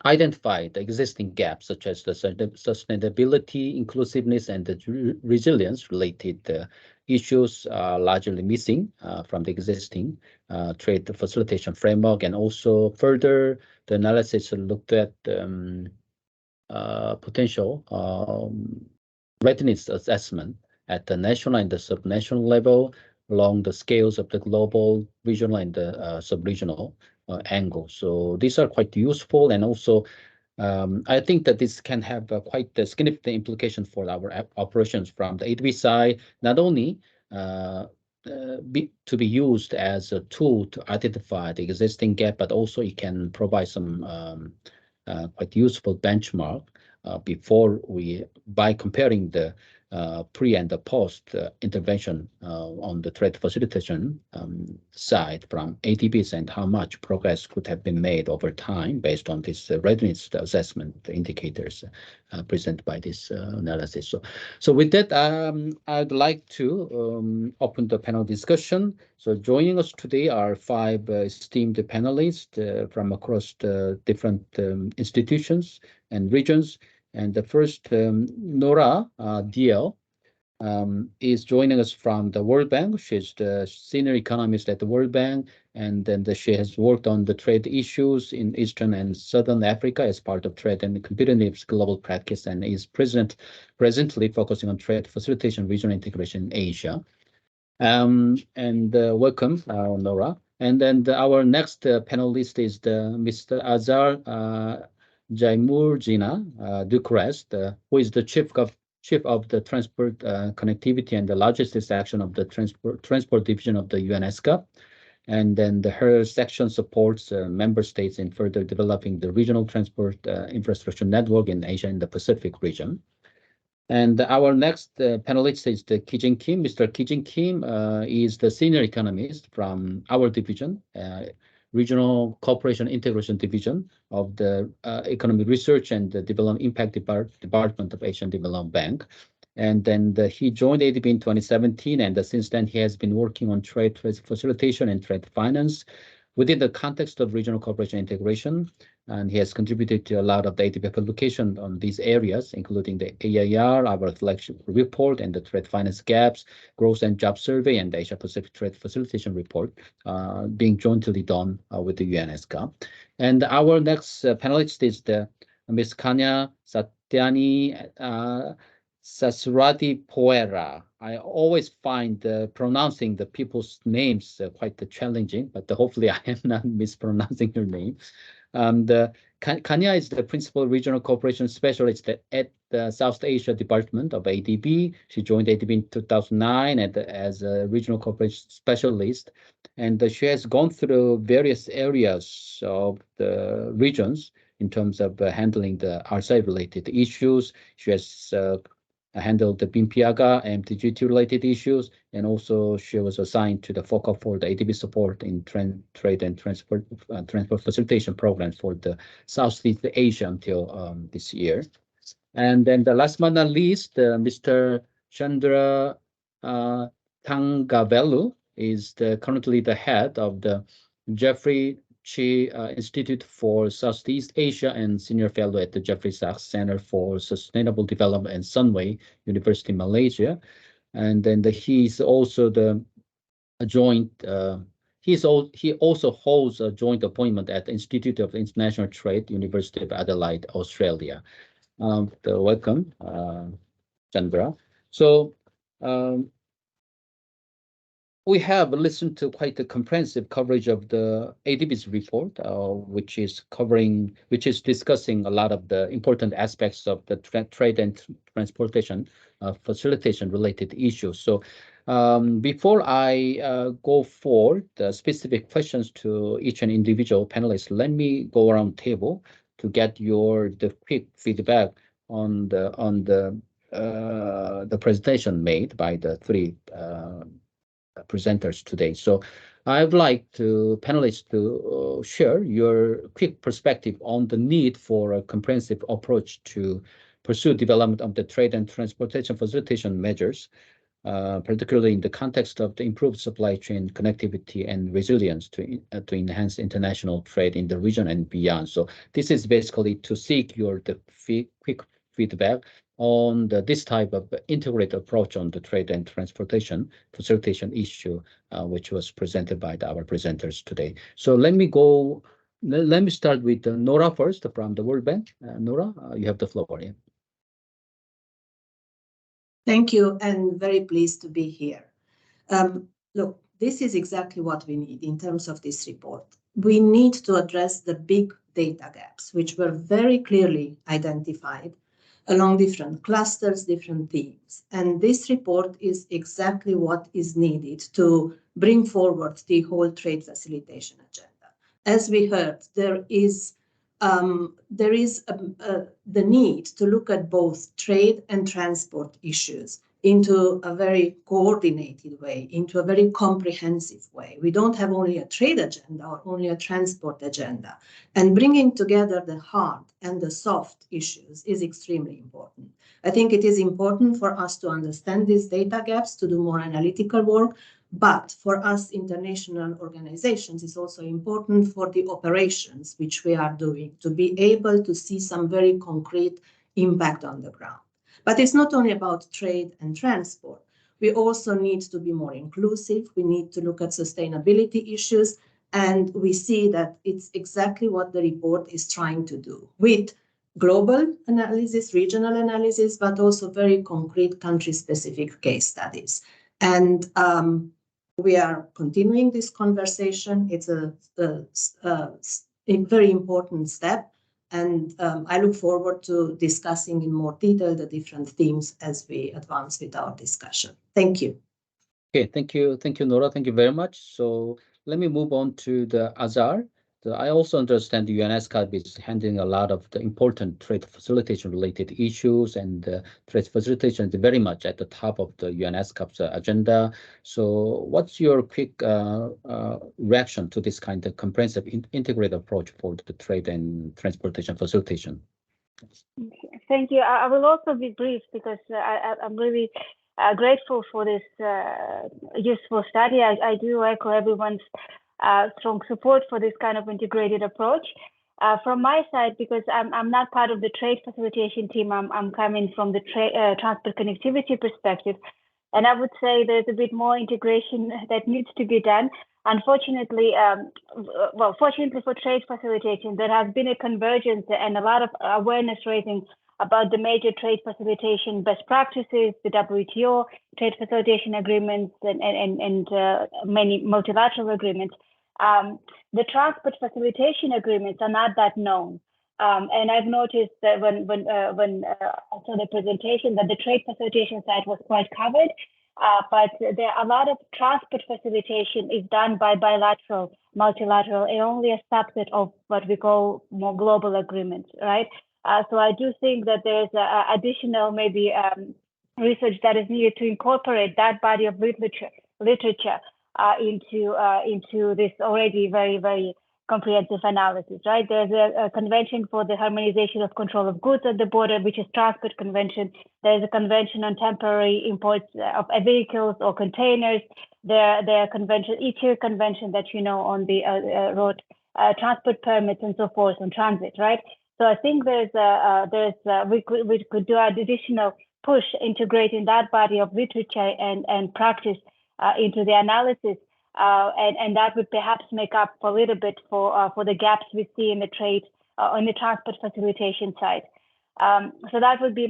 identify the existing gaps, such as the sustainability, inclusiveness, and the resilience-related issues are largely missing from the existing trade facilitation framework. And also further, the analysis looked at potential readiness assessment at the national and the subnational level along the scales of the global, regional, and the sub-regional angle. So these are quite useful, and also I think that this can have quite a significant implication for our operations from the ADB side, not only to be used as a tool to identify the existing gap, but also it can provide some quite useful benchmark by comparing the pre and the post intervention on the trade facilitation side from ADBs and how much progress could have been made over time based on this readiness assessment indicators presented by this analysis. So with that, I'd like to open the panel discussion. So joining us today are 5 esteemed panelists from across the different institutions and regions. And the first, Nora DL, is joining us from the World Bank. She's the senior economist at the World Bank, and then she has worked on the trade issues in Eastern and Southern Africa as part of Trade and Competitiveness Global Practice, and is presently focusing on trade facilitation, regional integration in Asia. Welcome, Nora. And then our next panelist is Mr. Azar Jaimurjina Ducrest, who is the chief of the transport connectivity and the logistics section of the transport division of the UNESCO. And then her section supports member states in further developing the regional transport infrastructure network in Asia and the Pacific region. And our next panelist is the Kijin Kim. Mr. Kijin Kim is the senior economist from our division, Regional Cooperation Integration Division of the Economic Research and the Development Impact Department of Asian Development Bank. And then he joined ADB in 2017, and since then he has been working on trade facilitation and trade finance within the context of regional cooperation integration. and he has contributed to a lot of the ADB publication on these areas, including the AIR, our flagship report, and the trade finance gaps, growth and job survey, and the Asia Pacific Trade Facilitation report, being jointly done with the UNESCO. And our next panelist is the Ms. Kanya Satyani Sasrati Poera. I always find pronouncing the people's names quite challenging, but hopefully I am not mispronouncing your name. Kanya is the principal regional cooperation specialist at the South Asia Department of ADB. She joined ADB in 2009 as a regional cooperation specialist, and she has gone through various areas of the regions in terms of handling the RCI-related issues. She has handled the BIMPIAGA and MTGT-related issues, and also she was assigned to the focal for the ADB support in trade and transport facilitation programs for the Southeast Asia until this year. And then the last but not least, Mr. Chandra Tangavelu is currently the head of the Jeffrey Chi Institute for Southeast Asia and Senior Fellow at the Jeffrey Sachs Center for Sustainable Development and Sunway University, Malaysia. And then he's also the joint, he also holds a joint appointment at the Institute of International Trade, University of Adelaide, Australia. Welcome, Chandra. So, we have listened to quite a comprehensive coverage of the ADB's report, which is discussing a lot of the important aspects of the trade and transportation facilitation related issues. So before I go for the specific questions to each and individual panelist, let me go around table to get the quick feedback on the presentation made by the three presenters today. So I'd like panelists to share your quick perspective on the need for a comprehensive approach to pursue development of the trade and transportation facilitation measures, particularly in the context of the improved supply chain connectivity and resilience to enhance international trade in the region and beyond. So this is basically to seek quick feedback on this type of integrated approach on the trade and transportation facilitation issue, which was presented by our presenters today. So let me start with Nora first from the World Bank. Nora, you have the floor. Yeah. Thank you, and very pleased to be here. Look, this is exactly what we need in terms of this report. We need to address the big data gaps, which were very clearly identified along different clusters, different themes. And this report is exactly what is needed to bring forward the whole trade facilitation agenda. As we heard, there is the need to look at both trade and transport issues into a very coordinated way, into a very comprehensive way. We don't have only a trade agenda or only a transport agenda. And bringing together the hard and the soft issues is extremely important. I think it is important for us to understand these data gaps, to do more analytical work, but for us international organizations, it's also important for the operations which we are doing to be able to see some very concrete impact on the ground. But it's not only about trade and transport. We also need to be more inclusive. We need to look at sustainability issues. And we see that it's exactly what the report is trying to do with global analysis, regional analysis, but also very concrete country-specific case studies. And we are continuing this conversation. It's a very important step. And I look forward to discussing in more detail the different themes as we advance with our discussion. Thank you. Okay, thank you, Nora. Thank you very much. So let me move on to the Azar. I also understand the UNESCO is handling a lot of the important trade facilitation related issues, and trade facilitation is very much at the top of the UNESCO's agenda. So what's your quick reaction to this kind of comprehensive integrated approach for the trade and transportation facilitation? Thank you. I will also be brief because I'm really grateful for this useful study. I do echo everyone's strong support for this kind of integrated approach. From my side, because I'm not part of the trade facilitation team, I'm coming from the transport connectivity perspective, and I would say there's a bit more integration that needs to be done. Unfortunately, fortunately for trade facilitation, there has been a convergence and a lot of awareness raising about the major trade facilitation best practices, the WTO trade facilitation agreements, and many multilateral agreements. The transport facilitation agreements are not that known. And I've noticed that when I saw the presentation that the trade facilitation side was quite covered, but there are a lot of transport facilitation is done by bilateral, multilateral, and only a subset of what we call more global agreements, right? So I do think that there's additional maybe research that is needed to incorporate that body of literature into this already very, very comprehensive analysis, right? There's a convention for the harmonization of control of goods at the border, which is transport convention. There's a convention on temporary imports of vehicles or containers. There are convention, ETIR convention that you know on the road transport permits and so forth on transit, right? So I think we could do an additional push integrating that body of literature and practice into the analysis, and that would perhaps make up a little bit for the gaps we see in the trade on the transport facilitation side. So that would be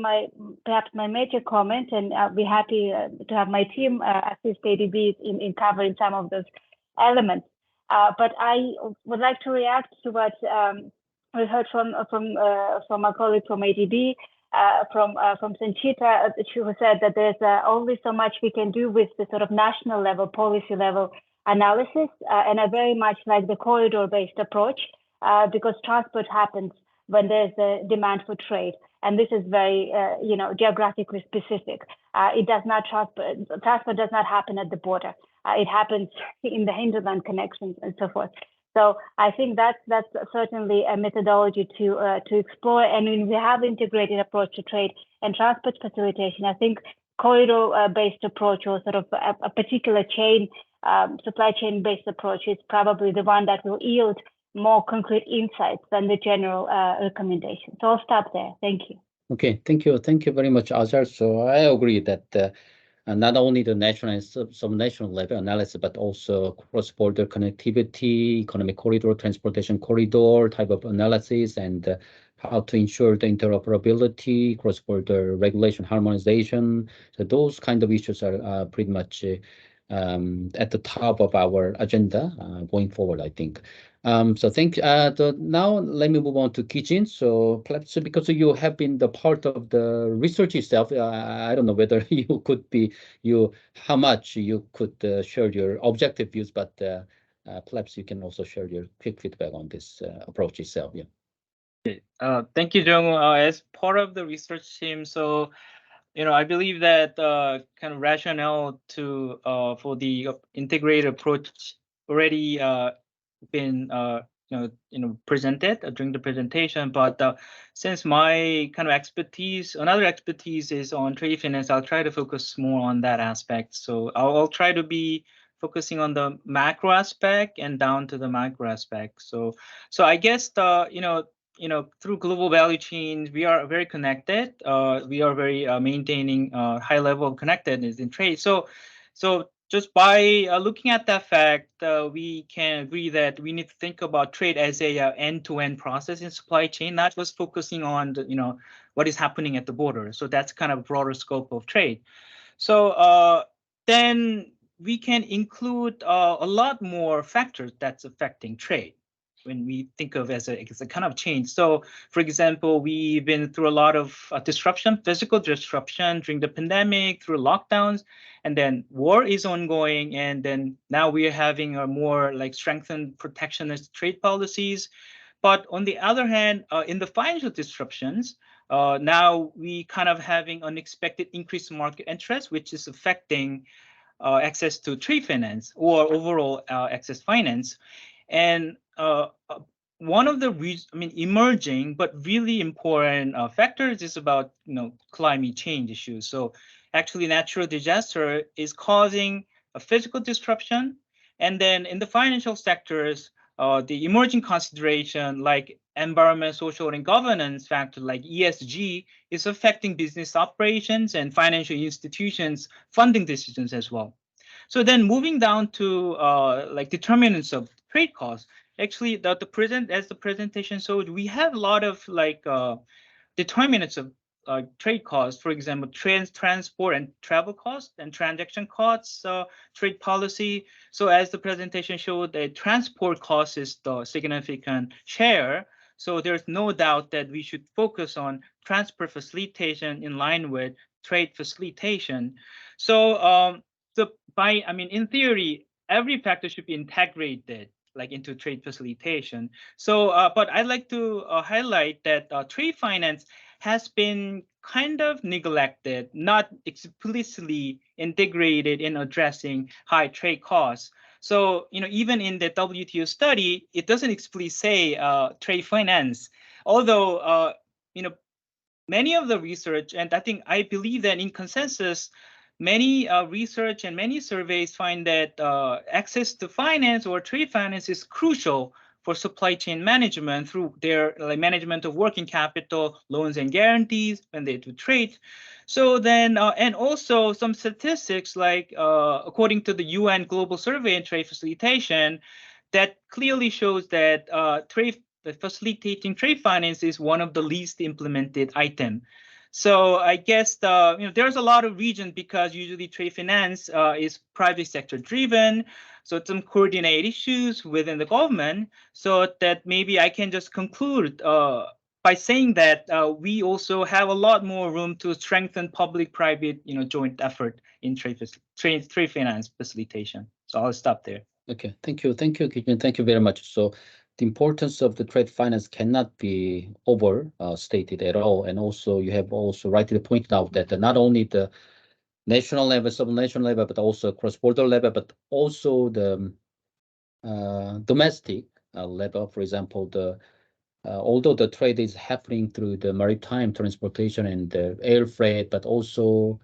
perhaps my major comment, and I'll be happy to have my team assist ADB in covering some of those elements. But I would like to react to what we heard from a colleague from ADB. From Sanchita, who said that there's only so much we can do with the sort of national level, policy level analysis, and I very much like the corridor-based approach because transport happens when there's a demand for trade, and this is very, geographically specific. Transport does not happen at the border. It happens in the hinterland connections and so forth. So I think that's certainly a methodology to explore. And when we have integrated approach to trade and transport facilitation, I think corridor-based approach or sort of a particular chain, supply chain-based approach is probably the one that will yield more concrete insights than the general recommendation. So I'll stop there. Thank you. Okay, thank you very much, Azhar. So I agree that not only the national and sub-national level analysis, but also cross-border connectivity, economic corridor, transportation corridor type of analysis, and how to ensure the interoperability, cross-border regulation harmonization. So those kind of issues are pretty much at the top of our agenda going forward, I think. So now let me move on to Kijin. So perhaps because you have been the part of the research itself, I don't know whether how much you could share your objective views, but perhaps you can also share your quick feedback on this approach itself. Yeah. Okay. Thank you, Jung. As part of the research team, so I believe that kind of rationale for the integrated approach already been presented during the presentation, but since my kind of another expertise is on trade finance, I'll try to focus more on that aspect. So I'll try to be focusing on the macro aspect and down to the micro aspect. So I guess through global value chains, we are very connected. We are very maintaining high level of connectedness in trade. So just by looking at that fact, we can agree that we need to think about trade as a end-to-end process in supply chain, not just focusing on what is happening at the border. So that's kind of broader scope of trade. So then we can include a lot more factors that's affecting trade when we think of as a kind of change. So, for example, we've been through a lot of physical disruption during the pandemic, through lockdowns, and then war is ongoing, and then now we are having a more strengthened protectionist trade policies. But on the other hand, in the financial disruptions, now we kind of having unexpected increased market interest, which is affecting access to trade finance or overall access finance. And one of the emerging but really important factors is about climate change issues. So actually, natural disaster is causing a physical disruption, and then in the financial sectors, the emerging consideration like environment, social, and governance factor like ESG is affecting business operations and financial institutions' funding decisions as well. So then moving down to like determinants of trade costs, actually as the presentation showed, we have a lot of like determinants of trade costs, for example, transport and travel costs and transaction costs, trade policy. So as the presentation showed, the transport cost is the significant share. So there's no doubt that we should focus on transport facilitation in line with trade facilitation. So in theory, every factor should be integrated like into trade facilitation. So, but I'd like to highlight that trade finance has been kind of neglected, not explicitly integrated in addressing high trade costs. So, even in the WTO study, it doesn't explicitly say trade finance, although, many of the research, and I believe that in consensus, many research and many surveys find that access to finance or trade finance is crucial for supply chain management through their management of working capital, loans and guarantees when they do trade. So then, and also some statistics like according to the UN Global Survey on Trade Facilitation, that clearly shows that facilitating trade finance is one of the least implemented item. So I guess there's a lot of reasons because usually trade finance is private sector driven. So some coordinate issues within the government. So that maybe I can just conclude by saying that we also have a lot more room to strengthen public-private joint effort in trade finance facilitation. So I'll stop there. Okay, thank you, Kitchen. Thank you very much. So the importance of the trade finance cannot be overstated at all. And also, you have also rightly pointed out that not only the national level, sub-national level, but also cross-border level, but also the domestic level. For example, although the trade is happening through the maritime transportation and the air freight, but also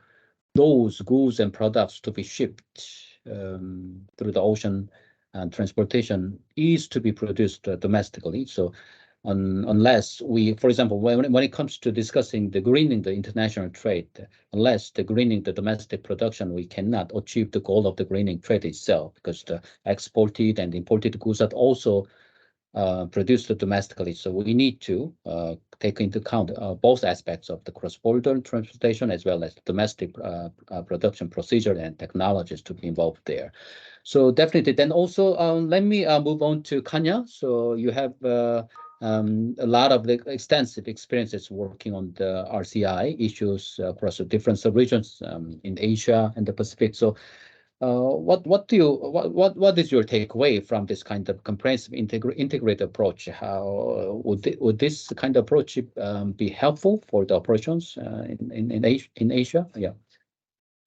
those goods and products to be shipped through the ocean and transportation is to be produced domestically. So unless we, for example, when it comes to discussing the greening the international trade, unless the greening the domestic production, we cannot achieve the goal of the greening trade itself, because the exported and imported goods are also produced domestically. So we need to take into account both aspects of the cross-border transportation as well as domestic production procedure and technologies to be involved there. So definitely. Then also let me move on to Kanya. So you have a lot of extensive experiences working on the RCI issues across the different sub-regions in Asia and the Pacific. So what is your takeaway from this kind of comprehensive integrated approach? How would this kind of approach be helpful for the operations in Asia? Yeah.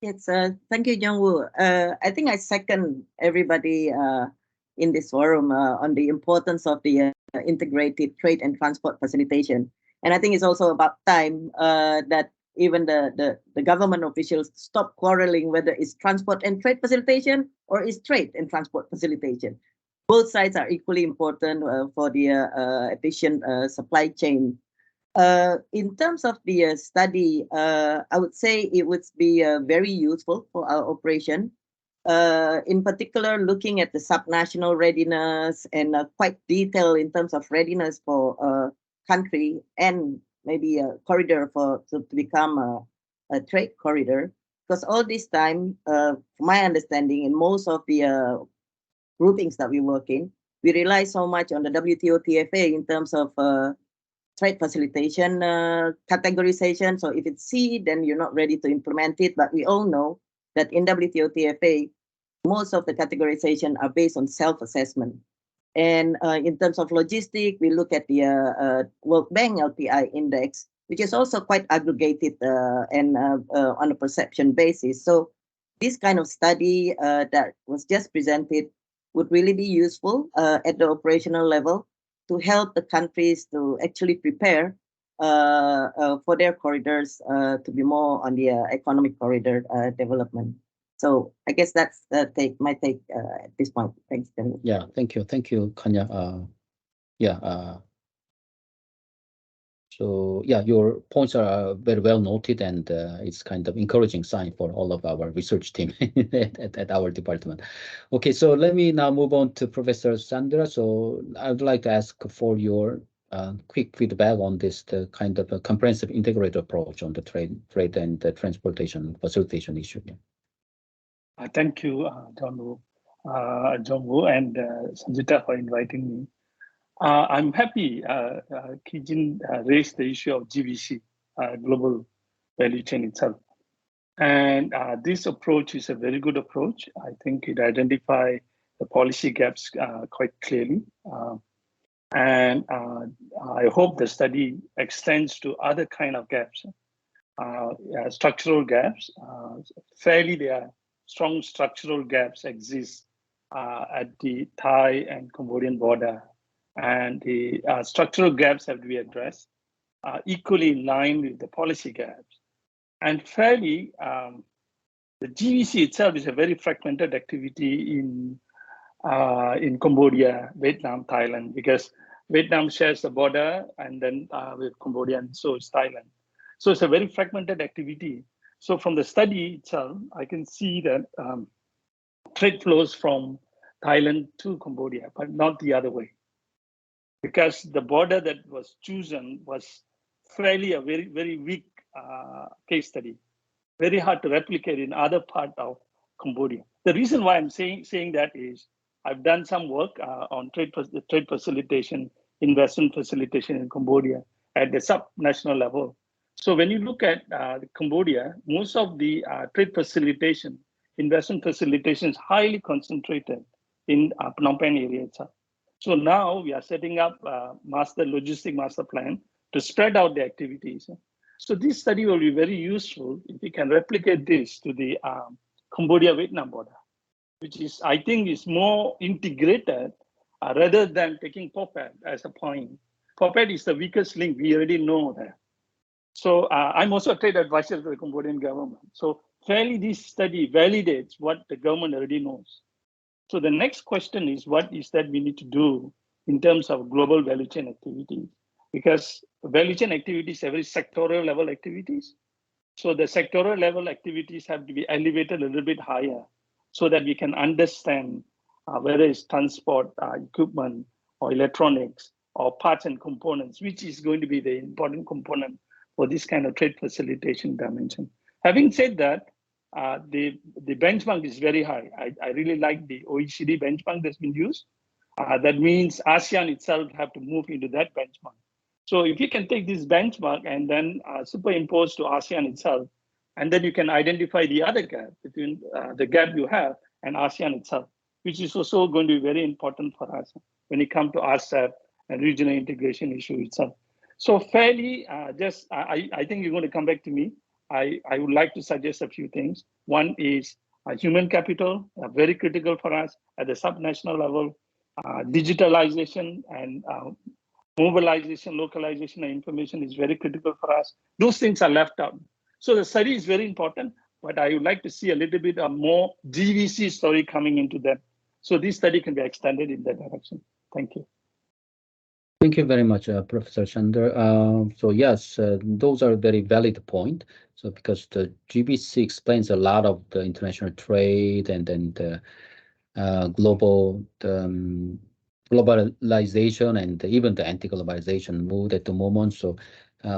Yes, thank you, Jung-woo. I think I second everybody in this forum on the importance of the integrated trade and transport facilitation. And I think it's also about time that even the government officials stop quarreling whether it's transport and trade facilitation or it's trade and transport facilitation. Both sides are equally important for the efficient supply chain. In terms of the study, I would say it would be very useful for our operation. In particular, looking at the subnational readiness and quite detailed in terms of readiness for country and maybe a corridor to become a trade corridor. Because all this time, from my understanding, in most of the groupings that we work in, we rely so much on the WTO TFA in terms of trade facilitation categorization. So if it's C, then you're not ready to implement it. But we all know that in WTO TFA, most of the categorization are based on self-assessment. And in terms of logistic, we look at the World Bank LPI index, which is also quite aggregated and on a perception basis. So this kind of study that was just presented would really be useful at the operational level to help the countries to actually prepare for their corridors to be more on the economic corridor development. So I guess that's my take at this point. Thanks, Daniel. Yeah, thank you, Kanya. So yeah, your points are very well noted, and it's kind of encouraging sign for all of our research team at our department. Okay, so let me now move on to Professor Sandra. So I would like to ask for your quick feedback on this the kind of a comprehensive integrated approach on the trade and the transportation facilitation issue. Thank you, John Woo and Sanjita for inviting me. I'm happy Kijin raised the issue of GVC, global value chain itself. And this approach is a very good approach. I think it identifies the policy gaps quite clearly. And I hope the study extends to other kind of gaps, structural gaps. Fairly, there are strong structural gaps exist at the Thai and Cambodian border. And the structural gaps have to be addressed equally in line with the policy gaps. And fairly, the GVC itself is a very fragmented activity in Cambodia, Vietnam, Thailand, because Vietnam shares the border and then with Cambodia, and so is Thailand. So it's a very fragmented activity. So from the study itself, I can see that trade flows from Thailand to Cambodia, but not the other way. Because the border that was chosen was fairly a very, very weak case study. Very hard to replicate in other part of Cambodia. The reason why I'm saying that is I've done some work on trade facilitation, investment facilitation in Cambodia at the subnational level. So when you look at Cambodia, most of the trade facilitation, investment facilitation is highly concentrated in Phnom Penh area itself. So now we are setting up a logistic master plan to spread out the activities. So this study will be very useful if we can replicate this to the Cambodia-Vietnam border, which is, I think, is more integrated rather than taking POPED as a point. POPED is the weakest link, we already know that. So I'm also a trade advisor to the Cambodian government. So fairly this study validates what the government already knows. So the next question is, what is that we need to do in terms of global value chain activities? Because value chain activities are very sectoral level activities. So the sectoral level activities have to be elevated a little bit higher so that we can understand whether it's transport, equipment, or electronics, or parts and components, which is going to be the important component for this kind of trade facilitation dimension. Having said that, the benchmark is very high. I really like the OECD benchmark that's been used. That means ASEAN itself have to move into that benchmark. So if you can take this benchmark and then superimpose to ASEAN itself, and then you can identify the other gap between the gap you have and ASEAN itself, which is also going to be very important for us when it comes to RCEP and regional integration issue itself. So fairly, I think you're going to come back to me. I would like to suggest a few things. One is human capital, very critical for us at the subnational level, digitalization and mobilization, localization of information is very critical for us. Those things are left out. So the study is very important, but I would like to see a little bit of more GVC story coming into that. So this study can be extended in that direction. Thank you. Thank you very much, Professor Chandra. So yes, those are very valid point. So because the GVC explains a lot of the international trade and then the global globalization and even the anti-globalization mood at the moment. So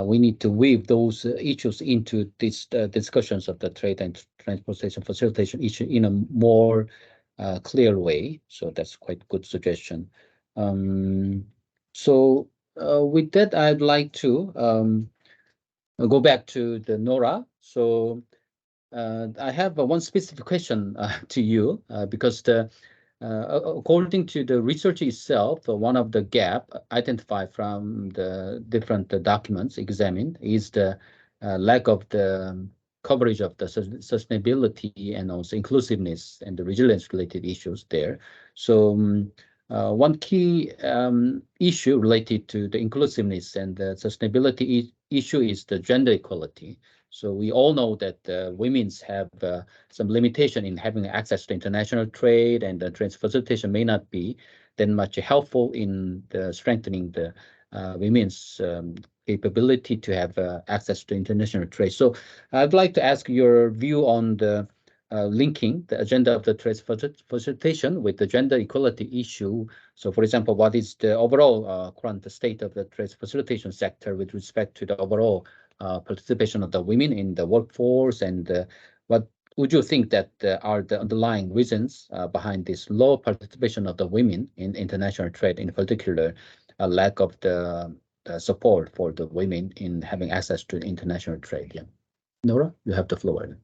we need to weave those issues into these discussions of the trade and transportation facilitation issue in a more clear way. So that's quite good suggestion. So with that, I'd like to go back to the Nora. So I have one specific question to you because according to the research itself, one of the gap identified from the different documents examined is the lack of the coverage of the sustainability and also inclusiveness and the resilience related issues there. So one key issue related to the inclusiveness and the sustainability issue is the gender equality. So we all know that women's have some limitation in having access to international trade, and the trade facilitation may not be that much helpful in the strengthening the women's capability to have access to international trade. So I'd like to ask your view on the linking the agenda of the trade facilitation with the gender equality issue. So, for example, what is the overall current state of the trade facilitation sector with respect to the overall participation of the women in the workforce, and what would you think that are the underlying reasons behind this low participation of the women in international trade, in particular, a lack of the support for the women in having access to international trade? Yeah. Nora, you have the floor.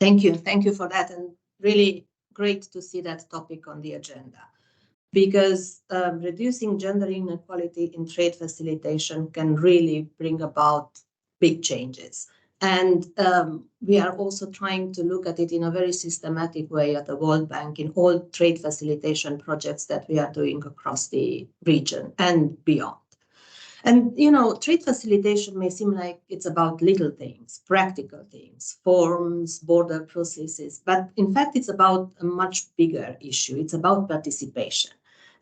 Thank you. Thank you for that. And really great to see that topic on the agenda, because reducing gender inequality in trade facilitation can really bring about big changes. And we are also trying to look at it in a very systematic way at the World Bank in all trade facilitation projects that we are doing across the region and beyond. And, you know, trade facilitation may seem like it's about little things, practical things, forms, border processes, but in fact, it's about a much bigger issue. It's about participation.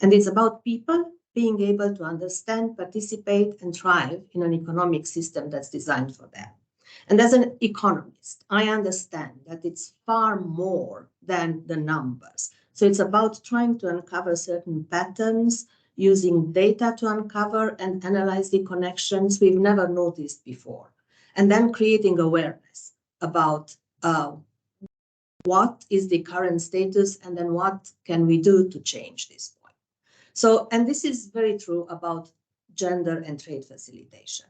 And it's about people being able to understand, participate, and thrive in an economic system that's designed for them. And as an economist, I understand that it's far more than the numbers. So it's about trying to uncover certain patterns, using data to uncover and analyze the connections we've never noticed before, and then creating awareness about what is the current status and then what can we do to change this point. So, and this is very true about gender and trade facilitation.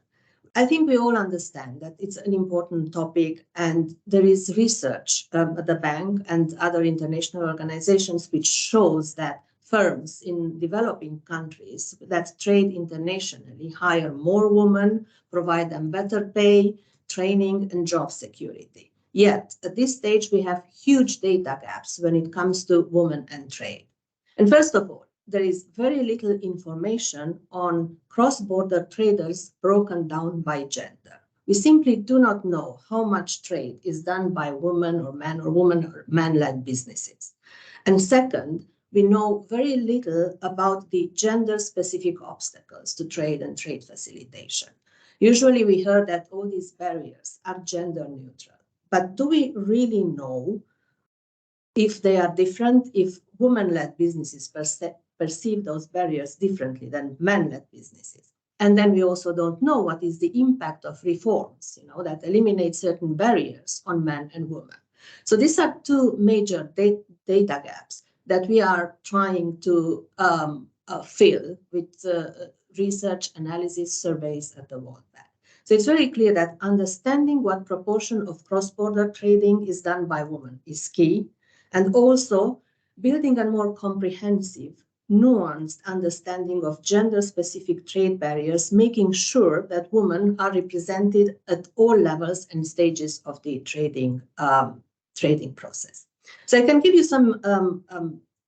I think we all understand that it's an important topic, and there is research at the bank and other international organizations which shows that firms in developing countries that trade internationally hire more women, provide them better pay, training, and job security. Yet, at this stage, we have huge data gaps when it comes to women and trade. And first of all, there is very little information on cross-border traders broken down by gender. We simply do not know how much trade is done by women or women or man-led businesses. And second, we know very little about the gender-specific obstacles to trade and trade facilitation. Usually we heard that all these barriers are gender neutral, but do we really know if they are different, if women-led businesses perceive those barriers differently than men-led businesses? And then we also don't know what is the impact of reforms, you know, that eliminate certain barriers on men and women. So these are two major data gaps that we are trying to fill with research, analysis, surveys at the World Bank. So it's very clear that understanding what proportion of cross-border trading is done by women is key, and also building a more comprehensive, nuanced understanding of gender-specific trade barriers, making sure that women are represented at all levels and stages of the trading process. So I can give you some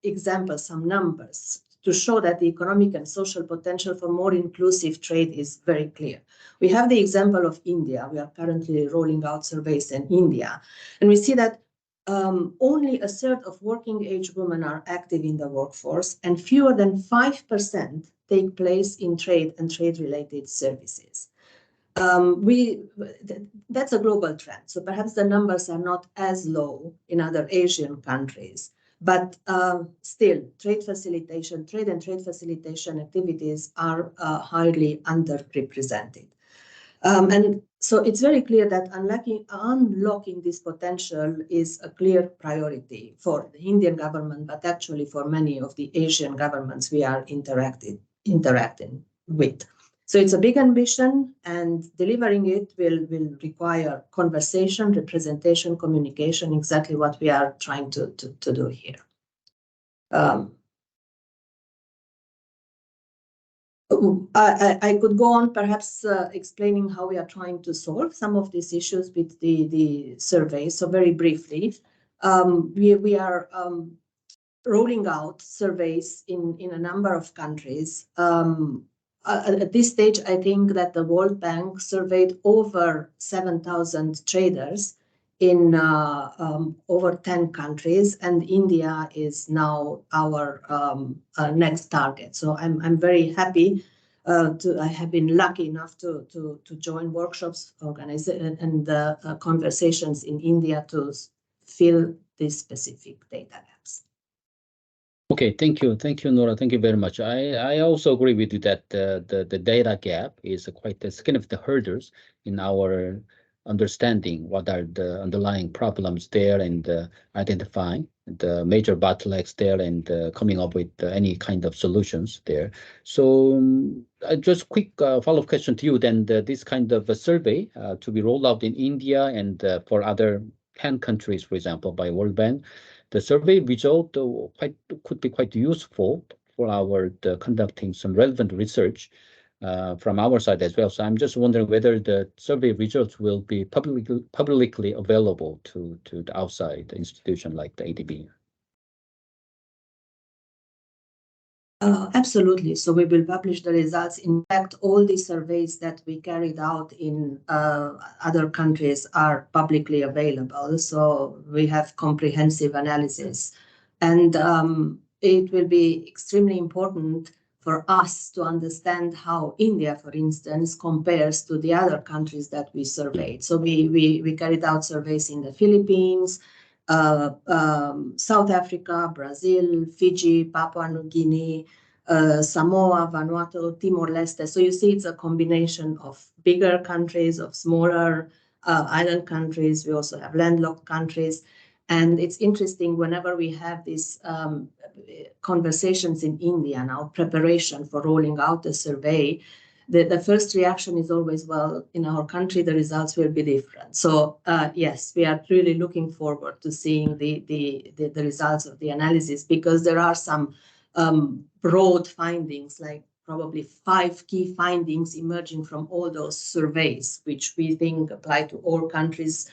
examples, some numbers to show that the economic and social potential for more inclusive trade is very clear. We have the example of India. We are currently rolling out surveys in India, and we see that only a third of working-age women are active in the workforce, and fewer than 5% take place in trade and trade-related services. That's a global trend, so perhaps the numbers are not as low in other Asian countries, but still, trade and trade facilitation activities are highly underrepresented. And so it's very clear that unlocking this potential is a clear priority for the Indian government, but actually for many of the Asian governments we are interacting with. So it's a big ambition, and delivering it will require conversation, representation, communication, exactly what we are trying to do here. I could go on perhaps explaining how we are trying to solve some of these issues with the survey. So very briefly, we are rolling out surveys in a number of countries. At this stage, I think that the World Bank surveyed over 7,000 traders in over 10 countries, and India is now our next target. So I'm very happy. I have been lucky enough to join workshops, organize and conversations in India to fill these specific data gaps. Okay, thank you, Nora. Thank you very much. I also agree with you that the data gap is quite a significant hurdles in our understanding what are the underlying problems there and identifying the major bottlenecks there and coming up with any kind of solutions there. So just quick follow-up question to you then, this kind of a survey to be rolled out in India and for other 10 countries, for example, by World Bank, the survey result could be quite useful for our conducting some relevant research from our side as well. So I'm just wondering whether the survey results will be publicly available to the outside institution like the ADB. Absolutely. So we will publish the results. In fact, all the surveys that we carried out in other countries are publicly available. So we have comprehensive analysis. And it will be extremely important for us to understand how India, for instance, compares to the other countries that we surveyed. So we carried out surveys in the Philippines, South Africa, Brazil, Fiji, Papua New Guinea, Samoa, Vanuatu, Timor-Leste. So you see it's a combination of bigger countries, of smaller island countries. We also have landlocked countries. And it's interesting whenever we have these conversations in India now, preparation for rolling out the survey, the first reaction is always, well, in our country, the results will be different. So yes, we are really looking forward to seeing the results of the analysis, because there are some broad findings, like probably 5 key findings emerging from all those surveys, which we think apply to all countries,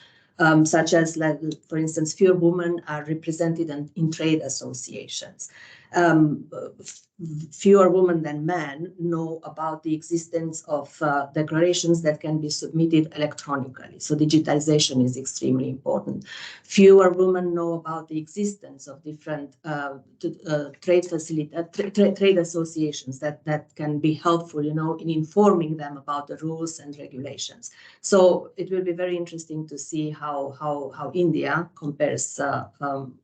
such as, like, for instance, fewer women are represented in trade associations. Fewer women than men know about the existence of declarations that can be submitted electronically. So digitization is extremely important. Fewer women know about the existence of different trade associations that can be helpful, in informing them about the rules and regulations. So it will be very interesting to see how India compares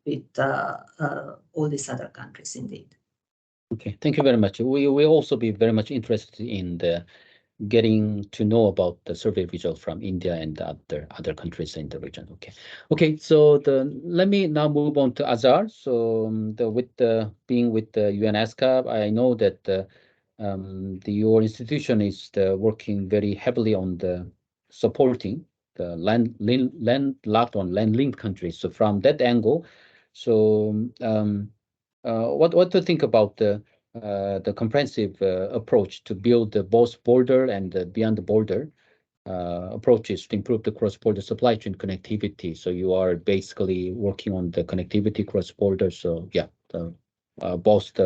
with all these other countries, indeed. Okay, thank you very much. We will also be very much interested in getting to know about the survey results from India and other countries in the region. Okay. So let me now move on to Azhar. So being with the UNESCAP, I know that your institution is working very heavily on supporting the landlocked or land-linked countries. So from that angle, so what to think about the comprehensive approach to build both border and beyond the border approaches to improve the cross-border supply chain connectivity. So you are basically working on the connectivity cross-border. So yeah, both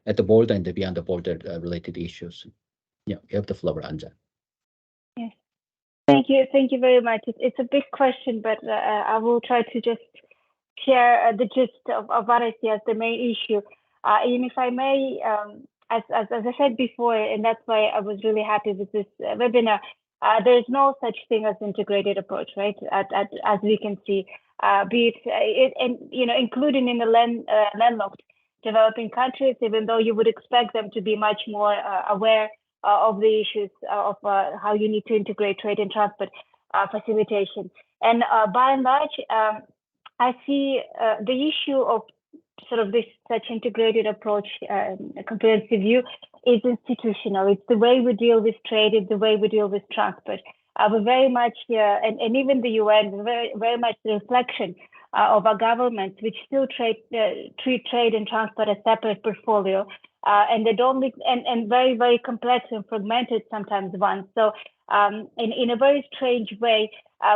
at the border and the beyond the border related issues. Yeah, you have the floor, Anja. Yes. Thank you very much. It's a big question, but I will try to just share the gist of what I see as the main issue. And if I may, as I said before, and that's why I was really happy with this webinar, there is no such thing as integrated approach, right? As we can see, be it and including in the landlocked developing countries, even though you would expect them to be much more aware of the issues of how you need to integrate trade and transport facilitation. And by and large, I see the issue of sort of such integrated approach, a comprehensive view, is institutional. It's the way we deal with trade, it's the way we deal with transport. We're very much, and even the UN, very much the reflection of our governments, which still treat trade and transport as separate portfolio, and they don't, and very, very complex and fragmented sometimes ones. So in a very strange way,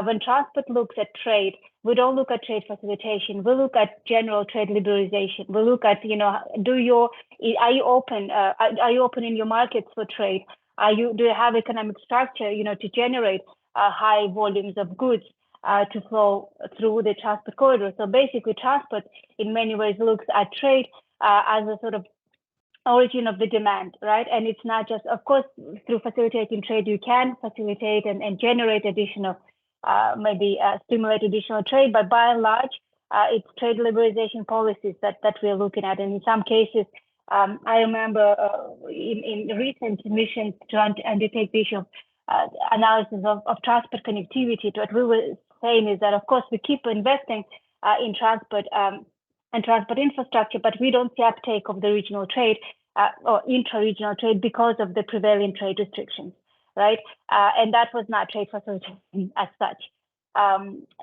when transport looks at trade, we don't look at trade facilitation. We look at general trade liberalization. We look at, are you open? Are you open in your markets for trade? Do you have economic structure, to generate high volumes of goods? to flow through the transport corridor. So basically, transport in many ways looks at trade as a sort of origin of the demand, right? And it's not just, of course, through facilitating trade, you can facilitate and generate additional, stimulate additional trade, but by and large, it's trade liberalization policies that we're looking at. And in some cases, I remember in recent missions to undertake the issue of analysis of transport connectivity. What we were saying is that, of course, we keep investing in transport and transport infrastructure, but we don't see uptake of the regional trade or intra-regional trade because of the prevailing trade restrictions, right? And that was not trade facilitation as such.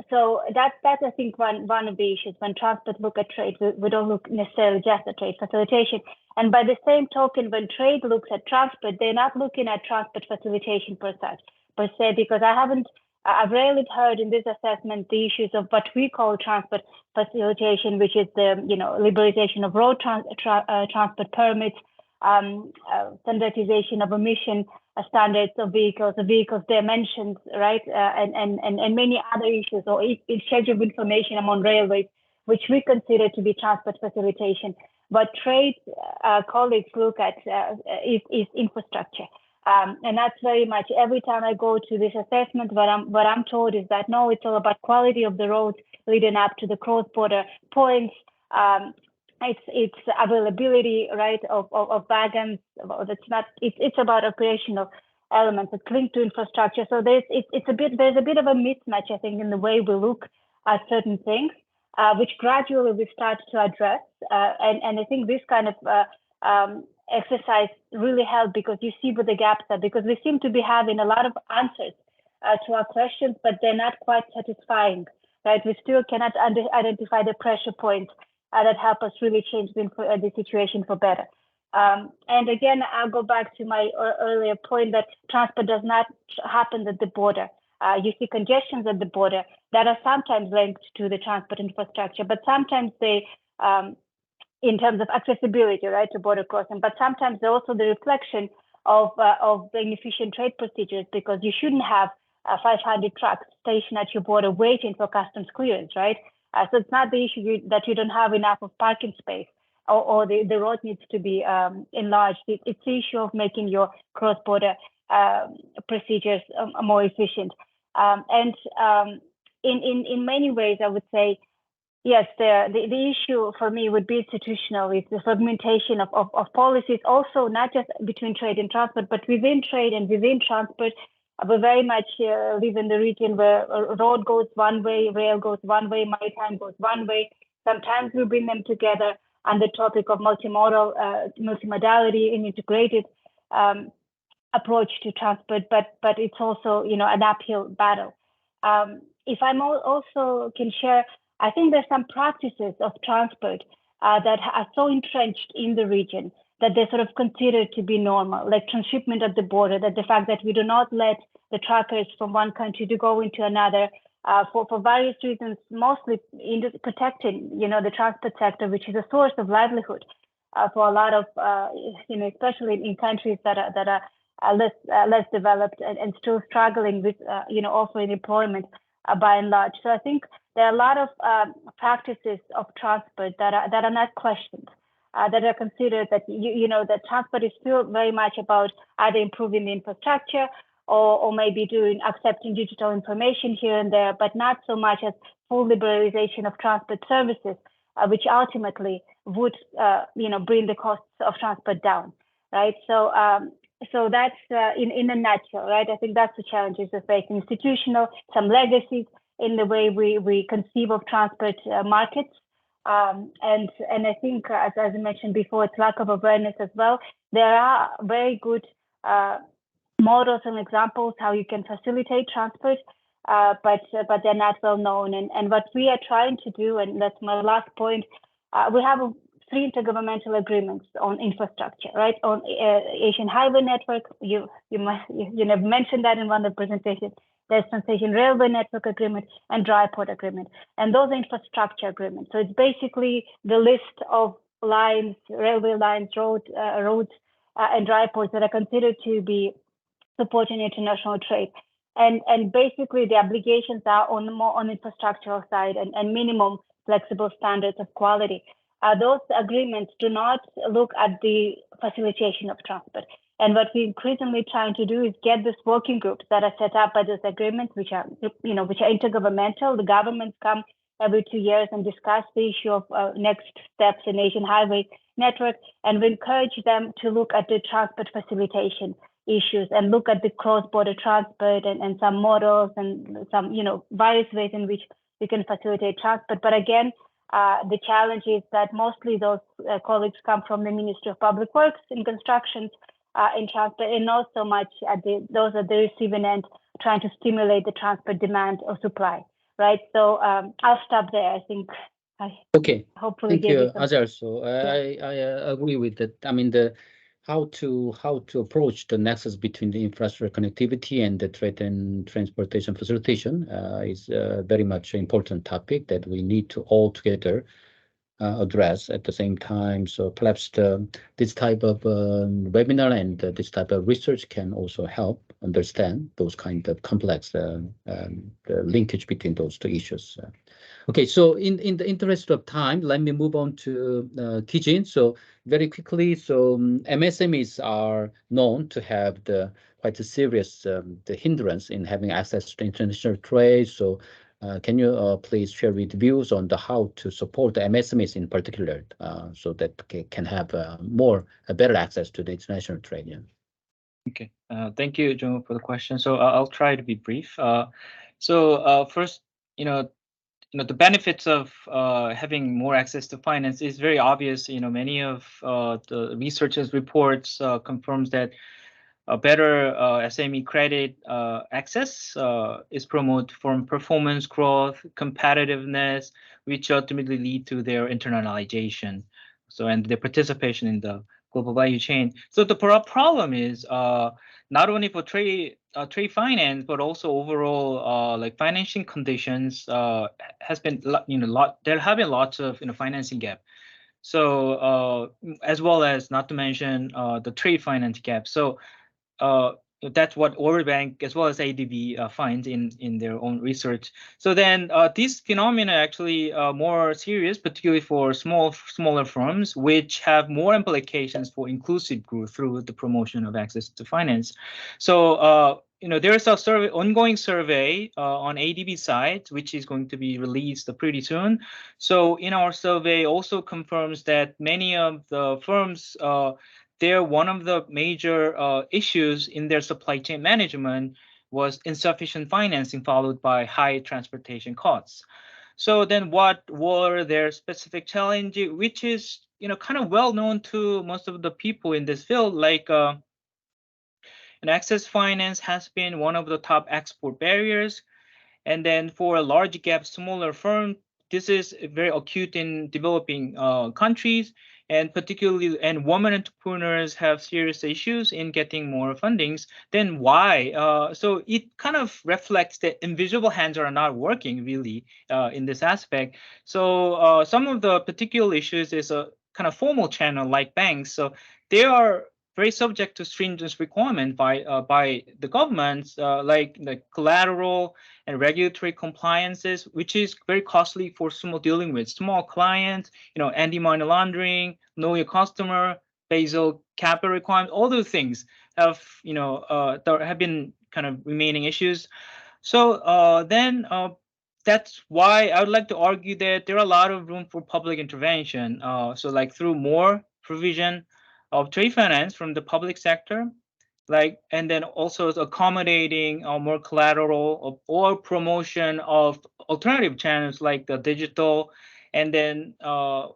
So that's I think one of the issues. When transport look at trade, we don't look necessarily just at trade facilitation. And by the same token, when trade looks at transport, they're not looking at transport facilitation per se, because I've rarely heard in this assessment the issues of what we call transport facilitation, which is the liberalization of road transport permits, standardization of emission standards of vehicles, the vehicles dimensions, right, and many other issues, or exchange of information among railways, which we consider to be transport facilitation. But trade colleagues look at is infrastructure. And that's very much every time I go to this assessment, what I'm told is that no, it's all about quality of the roads leading up to the cross-border points. It's availability, right, of wagons. It's about operational elements that link to infrastructure. So there's a bit of a mismatch, I think, in the way we look at certain things, which gradually we start to address. And I think this kind of exercise really helped, because you see what the gaps are, because we seem to be having a lot of answers to our questions, but they're not quite satisfying, right? We still cannot identify the pressure points that help us really change the situation for better. And again, I'll go back to my earlier point that transport does not happen at the border. You see congestions at the border that are sometimes linked to the transport infrastructure, but sometimes they, in terms of accessibility, right, to border crossing, but sometimes they're also the reflection of the inefficient trade procedures, because you shouldn't have 500 trucks stationed at your border waiting for customs clearance, right? So it's not the issue that you don't have enough of parking space, or the road needs to be enlarged. It's the issue of making your cross-border procedures more efficient. And in many ways, I would say, yes, the issue for me would be institutional. It's the fragmentation of policies, also not just between trade and transport, but within trade and within transport. We very much live in the region where a road goes one way, rail goes one way, maritime goes one way. Sometimes we bring them together on the topic of multimodality and integrated approach to transport, but it's also an uphill battle. If I'm also can share, I think there's some practices of transport that are so entrenched in the region that they're sort of considered to be normal, like transshipment at the border, that the fact that we do not let the truckers from one country to go into another for various reasons, mostly in protecting, the transport sector, which is a source of livelihood for a lot of, especially in countries that are less developed and still struggling with, offering employment by and large. So I think there are a lot of practices of transport that are not questioned. That are considered that that transport is still very much about either improving the infrastructure or maybe accepting digital information here and there, but not so much as full liberalization of transport services, which ultimately would bring the costs of transport down, right? So that's in a nutshell, right? I think that's the challenges we're facing: institutional, some legacies in the way we conceive of transport markets. And I think, as I mentioned before, it's lack of awareness as well. There are very good models and examples how you can facilitate transport, but they're not well known. And what we are trying to do, and that's my last point, we have 3 intergovernmental agreements on infrastructure, right? On Asian Highway Network, you mentioned that in one of the presentations. There's Trans-Asian Railway Network Agreement and Dry Port Agreement, and those are infrastructure agreements. So it's basically the list of lines, railway lines, roads, and dry ports that are considered to be supporting international trade. And basically the obligations are more on infrastructural side and minimum flexible standards of quality. Those agreements do not look at the facilitation of transport. And what we're increasingly trying to do is get these working groups that are set up by those agreements, which are intergovernmental. The governments come every 2 years and discuss the issue of next steps in Asian highway network, and we encourage them to look at the transport facilitation issues and look at the cross-border transport and some models and some various ways in which we can facilitate transport. But again, the challenge is that mostly those colleagues come from the Ministry of Public Works in constructions, in transport, and not so much at those at the receiving end trying to stimulate the transport demand or supply, right? So I'll stop there. I think Okay. hopefully Thank you, Azhar. So I agree with that. I mean, how to approach the nexus between the infrastructure connectivity and the trade and transportation facilitation is very much an important topic that we need to all together address at the same time. So perhaps this type of webinar and this type of research can also help understand those kind of complex the linkage between those two issues. Okay, so in the interest of time, let me move on to Kijin. So very quickly, so MSMEs are known to have the quite a serious the hindrance in having access to international trade. So can you please share with views on how to support the MSMEs in particular, so that can have better access to the international trade? Yeah. Okay, thank you, Joe, for the question. So I'll try to be brief. First, the benefits of having more access to finance is very obvious. Many of the researchers' reports confirms that a better SME credit access is promoted from performance growth, competitiveness, which ultimately lead to their internalization. So and their participation in the global value chain. So the problem is not only for trade finance, but also overall like financing conditions has been there have been lots of financing gap. So as well as not to mention the trade finance gap. So that's what World Bank as well as ADB finds in their own research. So then these phenomena are actually more serious, particularly for smaller firms, which have more implications for inclusive growth through the promotion of access to finance. So there's a ongoing survey on ADB side, which is going to be released pretty soon. So in our survey also confirms that many of the firms one of the major issues in their supply chain management was insufficient financing followed by high transportation costs. So then what were their specific challenges, which is kind of well known to most of the people in this field, like access finance has been one of the top export barriers. And then for a large gap smaller firm, this is very acute in developing countries, and particularly women entrepreneurs have serious issues in getting more fundings. Then why? So it kind of reflects that invisible hands are not working really in this aspect. So some of the particular issues is a kind of formal channel like banks. So they are very subject to stringent requirement by the governments, like the collateral and regulatory compliances, which is very costly for dealing with small clients, anti-money laundering, know your customer, Basel capital requirements, all those things have, there have been kind of remaining issues. So then that's why I would like to argue that there are a lot of room for public intervention. So like through more provision of trade finance from the public sector, and then also accommodating more collateral or promotion of alternative channels like the digital, and then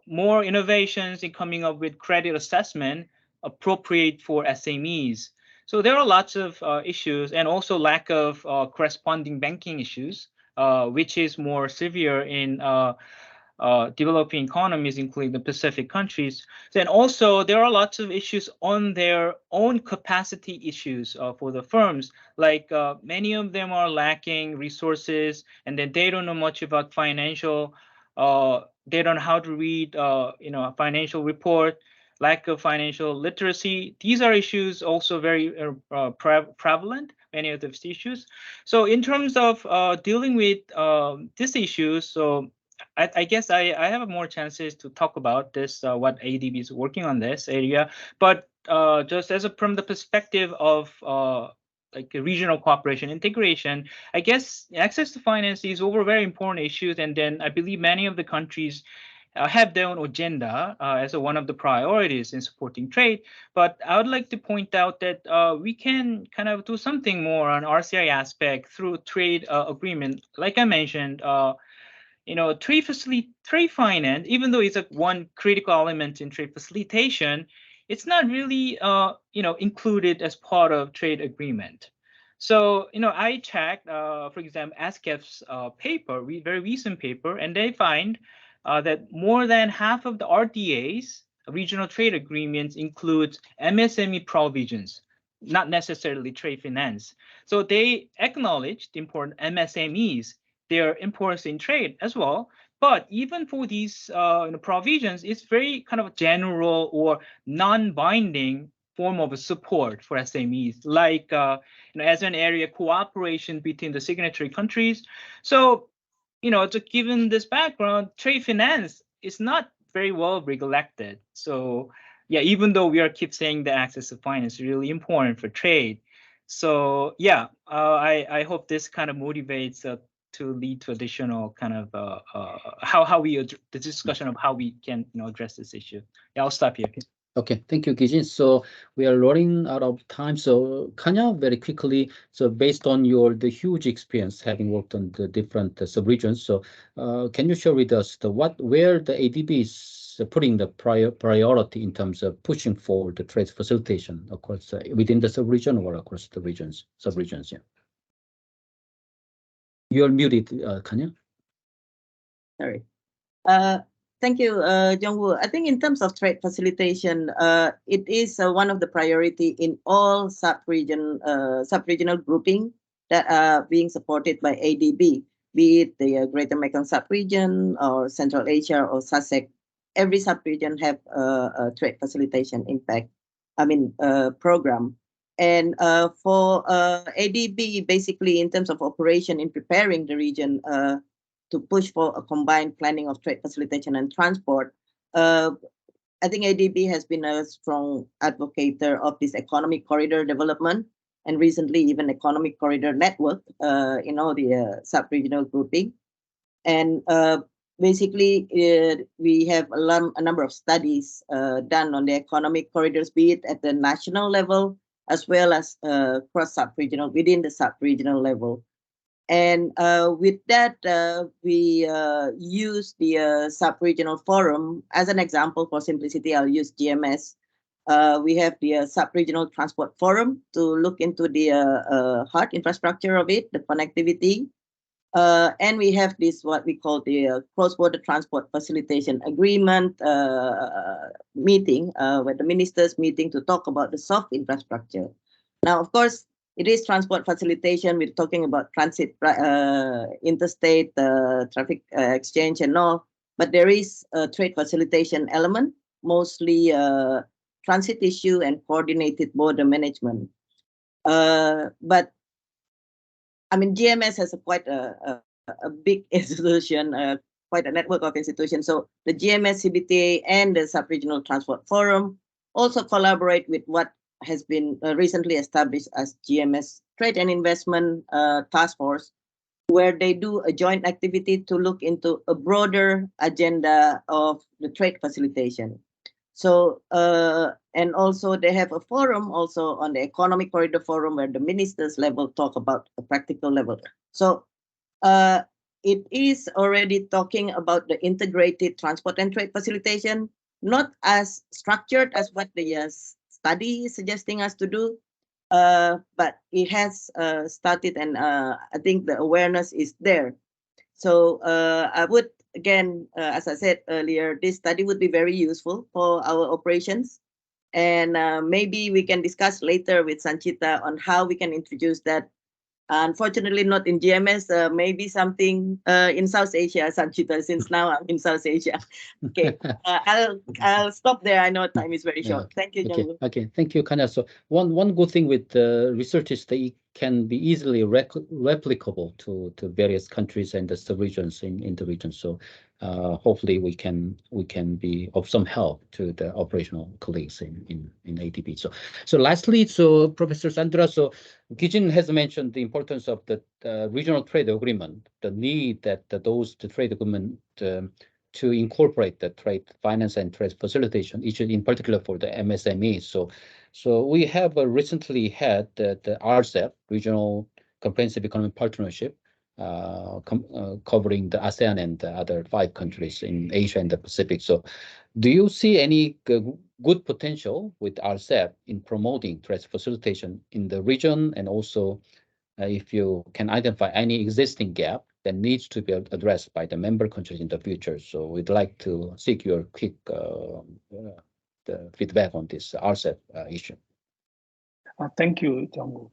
more innovations in coming up with credit assessment appropriate for SMEs. So there are lots of issues, and also lack of corresponding banking issues, which is more severe in developing economies, including the Pacific countries. Then also there are lots of issues on their own capacity issues for the firms. Like many of them are lacking resources, and then they don't know much about financial. They don't know how to read, a financial report. Lack of financial literacy. These are issues also very prevalent. many of those issues. So in terms of dealing with these issues, so I guess I have more chances to talk about this, what ADB is working on this area. But just as from the perspective of like a regional cooperation integration, I guess access to finance is over very important issues. And then I believe many of the countries have their own agenda as one of the priorities in supporting trade. But I would like to point out that we can kind of do something more on RCI aspect through trade agreement. Like I mentioned, trade finance, even though it's one critical element in trade facilitation, it's not really included as part of trade agreement. So I checked, for example, ASCAP's paper, very recent paper, and they find that more than half of the RDAs, regional trade agreements, include MSME provisions, not necessarily trade finance. So they acknowledge the important MSMEs, their importance in trade as well. But even for these provisions, it's very kind of general or non-binding form of support for SMEs, like as an area cooperation between the signatory countries. So, given this background, trade finance is not very well regulated. So, yeah, even though we keep saying the access to finance is really important for trade. So, yeah, I hope this kind of motivates to lead to additional kind of the discussion of how we can address this issue. Yeah, I'll stop here. Okay, thank you, Kijin. So we are running out of time. So Kanya, very quickly, so based on the huge experience having worked on the different subregions, so can you share with us where the ADB is putting the priority in terms of pushing for the trade facilitation, of course, within the subregion or across the subregions? Yeah. You're muted, Kanya. Sorry. Thank you, Jong-woo. I think in terms of trade facilitation, it is one of the priority in all sub-regional grouping that are being supported by ADB, be it the Greater Mekong sub-region or Central Asia or SASEC. Every sub-region have a trade facilitation program. And for ADB, basically in terms of operation in preparing the region to push for a combined planning of trade facilitation and transport, I think ADB has been a strong advocate of this economic corridor development, and recently even economic corridor network in all the sub-regional grouping. And basically, we have a number of studies done on the economic corridors, be it at the national level, as well as cross sub-regional, within the sub-regional level. And with that, we use the sub-regional forum. As an example, for simplicity, I'll use GMS. We have the sub-regional transport forum to look into the hard infrastructure of it, the connectivity. And we have this, what we call the cross-border transport facilitation agreement meeting, where the ministers meeting to talk about the soft infrastructure. Now, of course, it is transport facilitation. We're talking about transit, interstate traffic exchange and all, but there is a trade facilitation element, mostly transit issue and coordinated border management. But I mean, GMS has quite a big institution, quite a network of institutions. So the GMS, CBTA, and the Sub-Regional Transport Forum also collaborate with what has been recently established as GMS Trade and Investment Task Force, where they do a joint activity to look into a broader agenda of the trade facilitation. So, and also they have a forum also on the Economic Corridor Forum where the ministers level talk about a practical level. So it is already talking about the integrated transport and trade facilitation, not as structured as what the study is suggesting us to do, but it has started, and I think the awareness is there. So I would, again, as I said earlier, this study would be very useful for our operations. And maybe we can discuss later with Sanchita on how we can introduce that. Unfortunately, not in GMS, maybe something in South Asia, Sanchita, since now I'm in South Asia. Okay, I'll stop there. I know time is very short. Thank you, Jong-woo. Okay, thank you, Kanya. So one good thing with research is the can be easily replicable to various countries and the sub-regions in the region. So hopefully we can be of some help to the operational colleagues in ADB. So lastly, so Professor Sandra, so Gijin has mentioned the importance of the regional trade agreement, the need that the trade agreement to incorporate the trade finance and trade facilitation issue, in particular for the MSMEs. So we have recently had the RCEP, Regional Comprehensive Economic Partnership, covering the ASEAN and the other 5 countries in Asia and the Pacific. So do you see any good potential with RCEP in promoting trade facilitation in the region? And also, if you can identify any existing gap that needs to be addressed by the member countries in the future. So we'd like to seek your quick the feedback on this RCEP issue. Thank you, Jong-woo.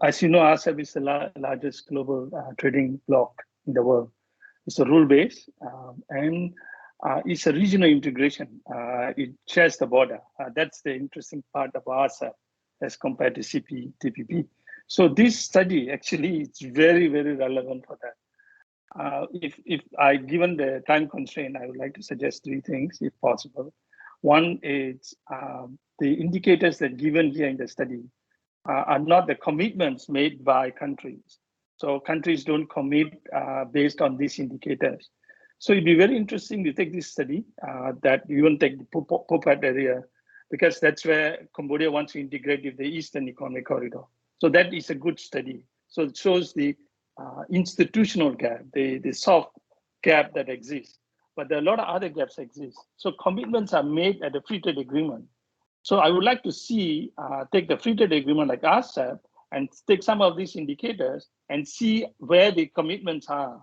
As you know, RCEP is the largest global trading bloc in the world. It's a rule-based and it's a regional integration. It shares the border. That's the interesting part of RCEP as compared to CPTPP. So this study actually is very, very relevant for that. If I given the time constraint, I would like to suggest 3 things if possible. One is the indicators that given here in the study are not the commitments made by countries. So countries don't commit based on these indicators. So it'd be very interesting to take this study that you won't take the POPAT area, because that's where Cambodia wants to integrate with the Eastern Economic Corridor. So that is a good study. So it shows the institutional gap, the soft gap that exists. But there are a lot of other gaps exist. So commitments are made at the free trade agreement. So I would like to see, take the free trade agreement like RCEP and take some of these indicators and see where the commitments are,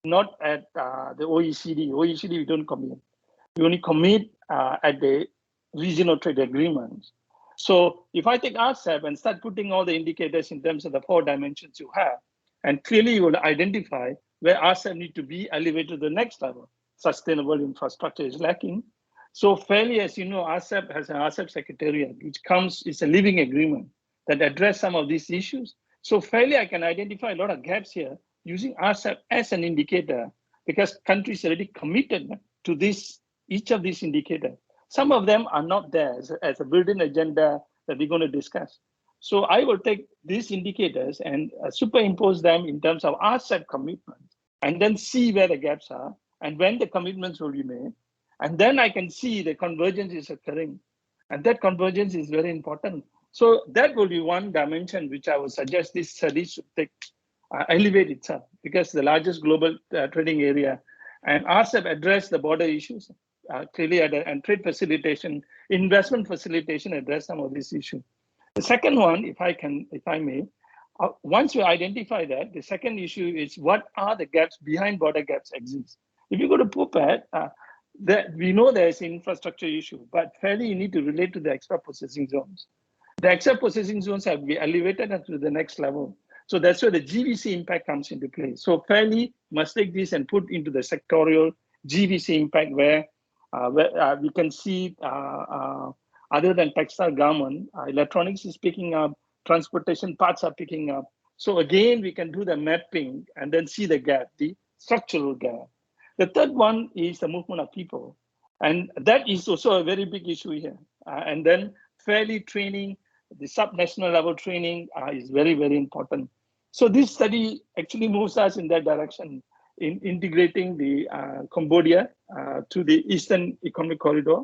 not at the OECD. OECD, we don't commit. We only commit at the regional trade agreements. So if I take RCEP and start putting all the indicators in terms of the 4 dimensions you have, and clearly you will identify where RCEP need to be elevated to the next level. Sustainable infrastructure is lacking. So fairly, as you know, RCEP has an RCEP secretariat, which is a living agreement that address some of these issues. So fairly, I can identify a lot of gaps here using RCEP as an indicator, because countries are already committed to each of these indicators. Some of them are not there as a built-in agenda that we're going to discuss. So I will take these indicators and superimpose them in terms of RCEP commitments, and then see where the gaps are and when the commitments will be made. And then I can see the convergence is occurring. And that convergence is very important. So that will be one dimension which I would suggest this study should take, elevate itself, because the largest global trading area, and RCEP address the border issues clearly, and trade facilitation, investment facilitation address some of these issues. The second one, if I may, once we identify that, the second issue is what are the gaps behind border gaps exist. If you go to POPAT, we know there's an infrastructure issue, but fairly you need to relate to the export processing zones. The export processing zones have to be elevated to the next level. So that's where the GVC impact comes into play. So fairly must take this and put into the sectorial GVC impact where we can see other than textile garment, electronics is picking up, transportation parts are picking up. So again, we can do the mapping and then see the gap, the structural gap. The third one is the movement of people. And that is also a very big issue here. And then fairly training, the subnational level training is very, very important. So this study actually moves us in that direction in integrating the Cambodia to the Eastern Economic Corridor.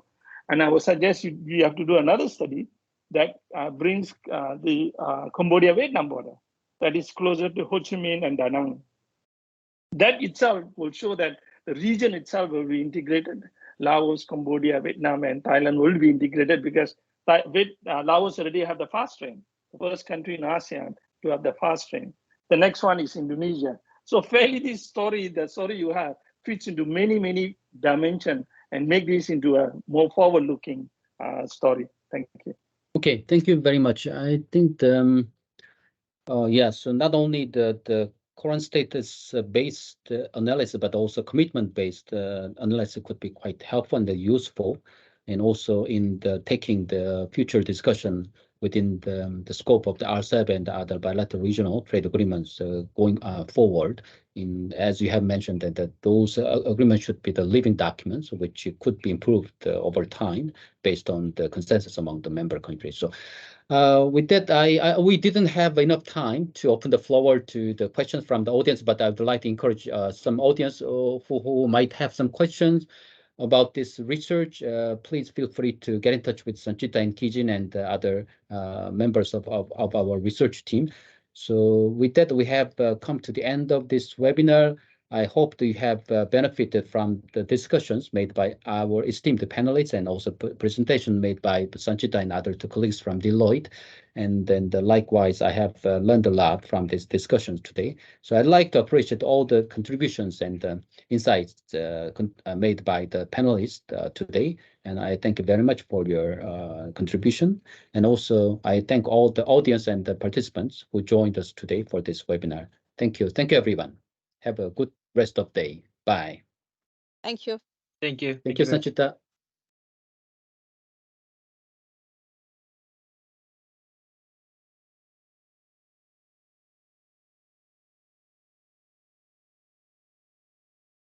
And I would suggest you have to do another study that brings the Cambodia-Vietnam border that is closer to Ho Chi Minh and Da Nang. That itself will show that the region itself will be integrated. Laos, Cambodia, Vietnam, and Thailand will be integrated because Laos already have the fast train, the first country in ASEAN to have the fast train. The next one is Indonesia. So fairly this story, the story you have, fits into many, many dimensions and make this into a more forward-looking story. Thank you. Okay, thank you very much. I think so not only the current status-based analysis, but also commitment-based analysis could be quite helpful and useful, and also in taking the future discussion within the scope of the RCEP and other bilateral regional trade agreements going forward. As you have mentioned, that those agreements should be the living documents, which could be improved over time based on the consensus among the member countries. So with that, we didn't have enough time to open the floor to the questions from the audience, but I would like to encourage some audience who might have some questions about this research. Please feel free to get in touch with Sanchita and Kijin and other members of our research team. So with that, we have come to the end of this webinar. I hope that you have benefited from the discussions made by our esteemed panelists and also presentation made by Sanchita and other two colleagues from Deloitte. And then likewise, I have learned a lot from this discussion today. So I'd like to appreciate all the contributions and insights made by the panelists today. And I thank you very much for your contribution. And also, I thank all the audience and the participants who joined us today for this webinar. Thank you. Thank you, everyone. Have a good rest of the day. Bye. Thank you. Thank you. Thank you, Sanchita.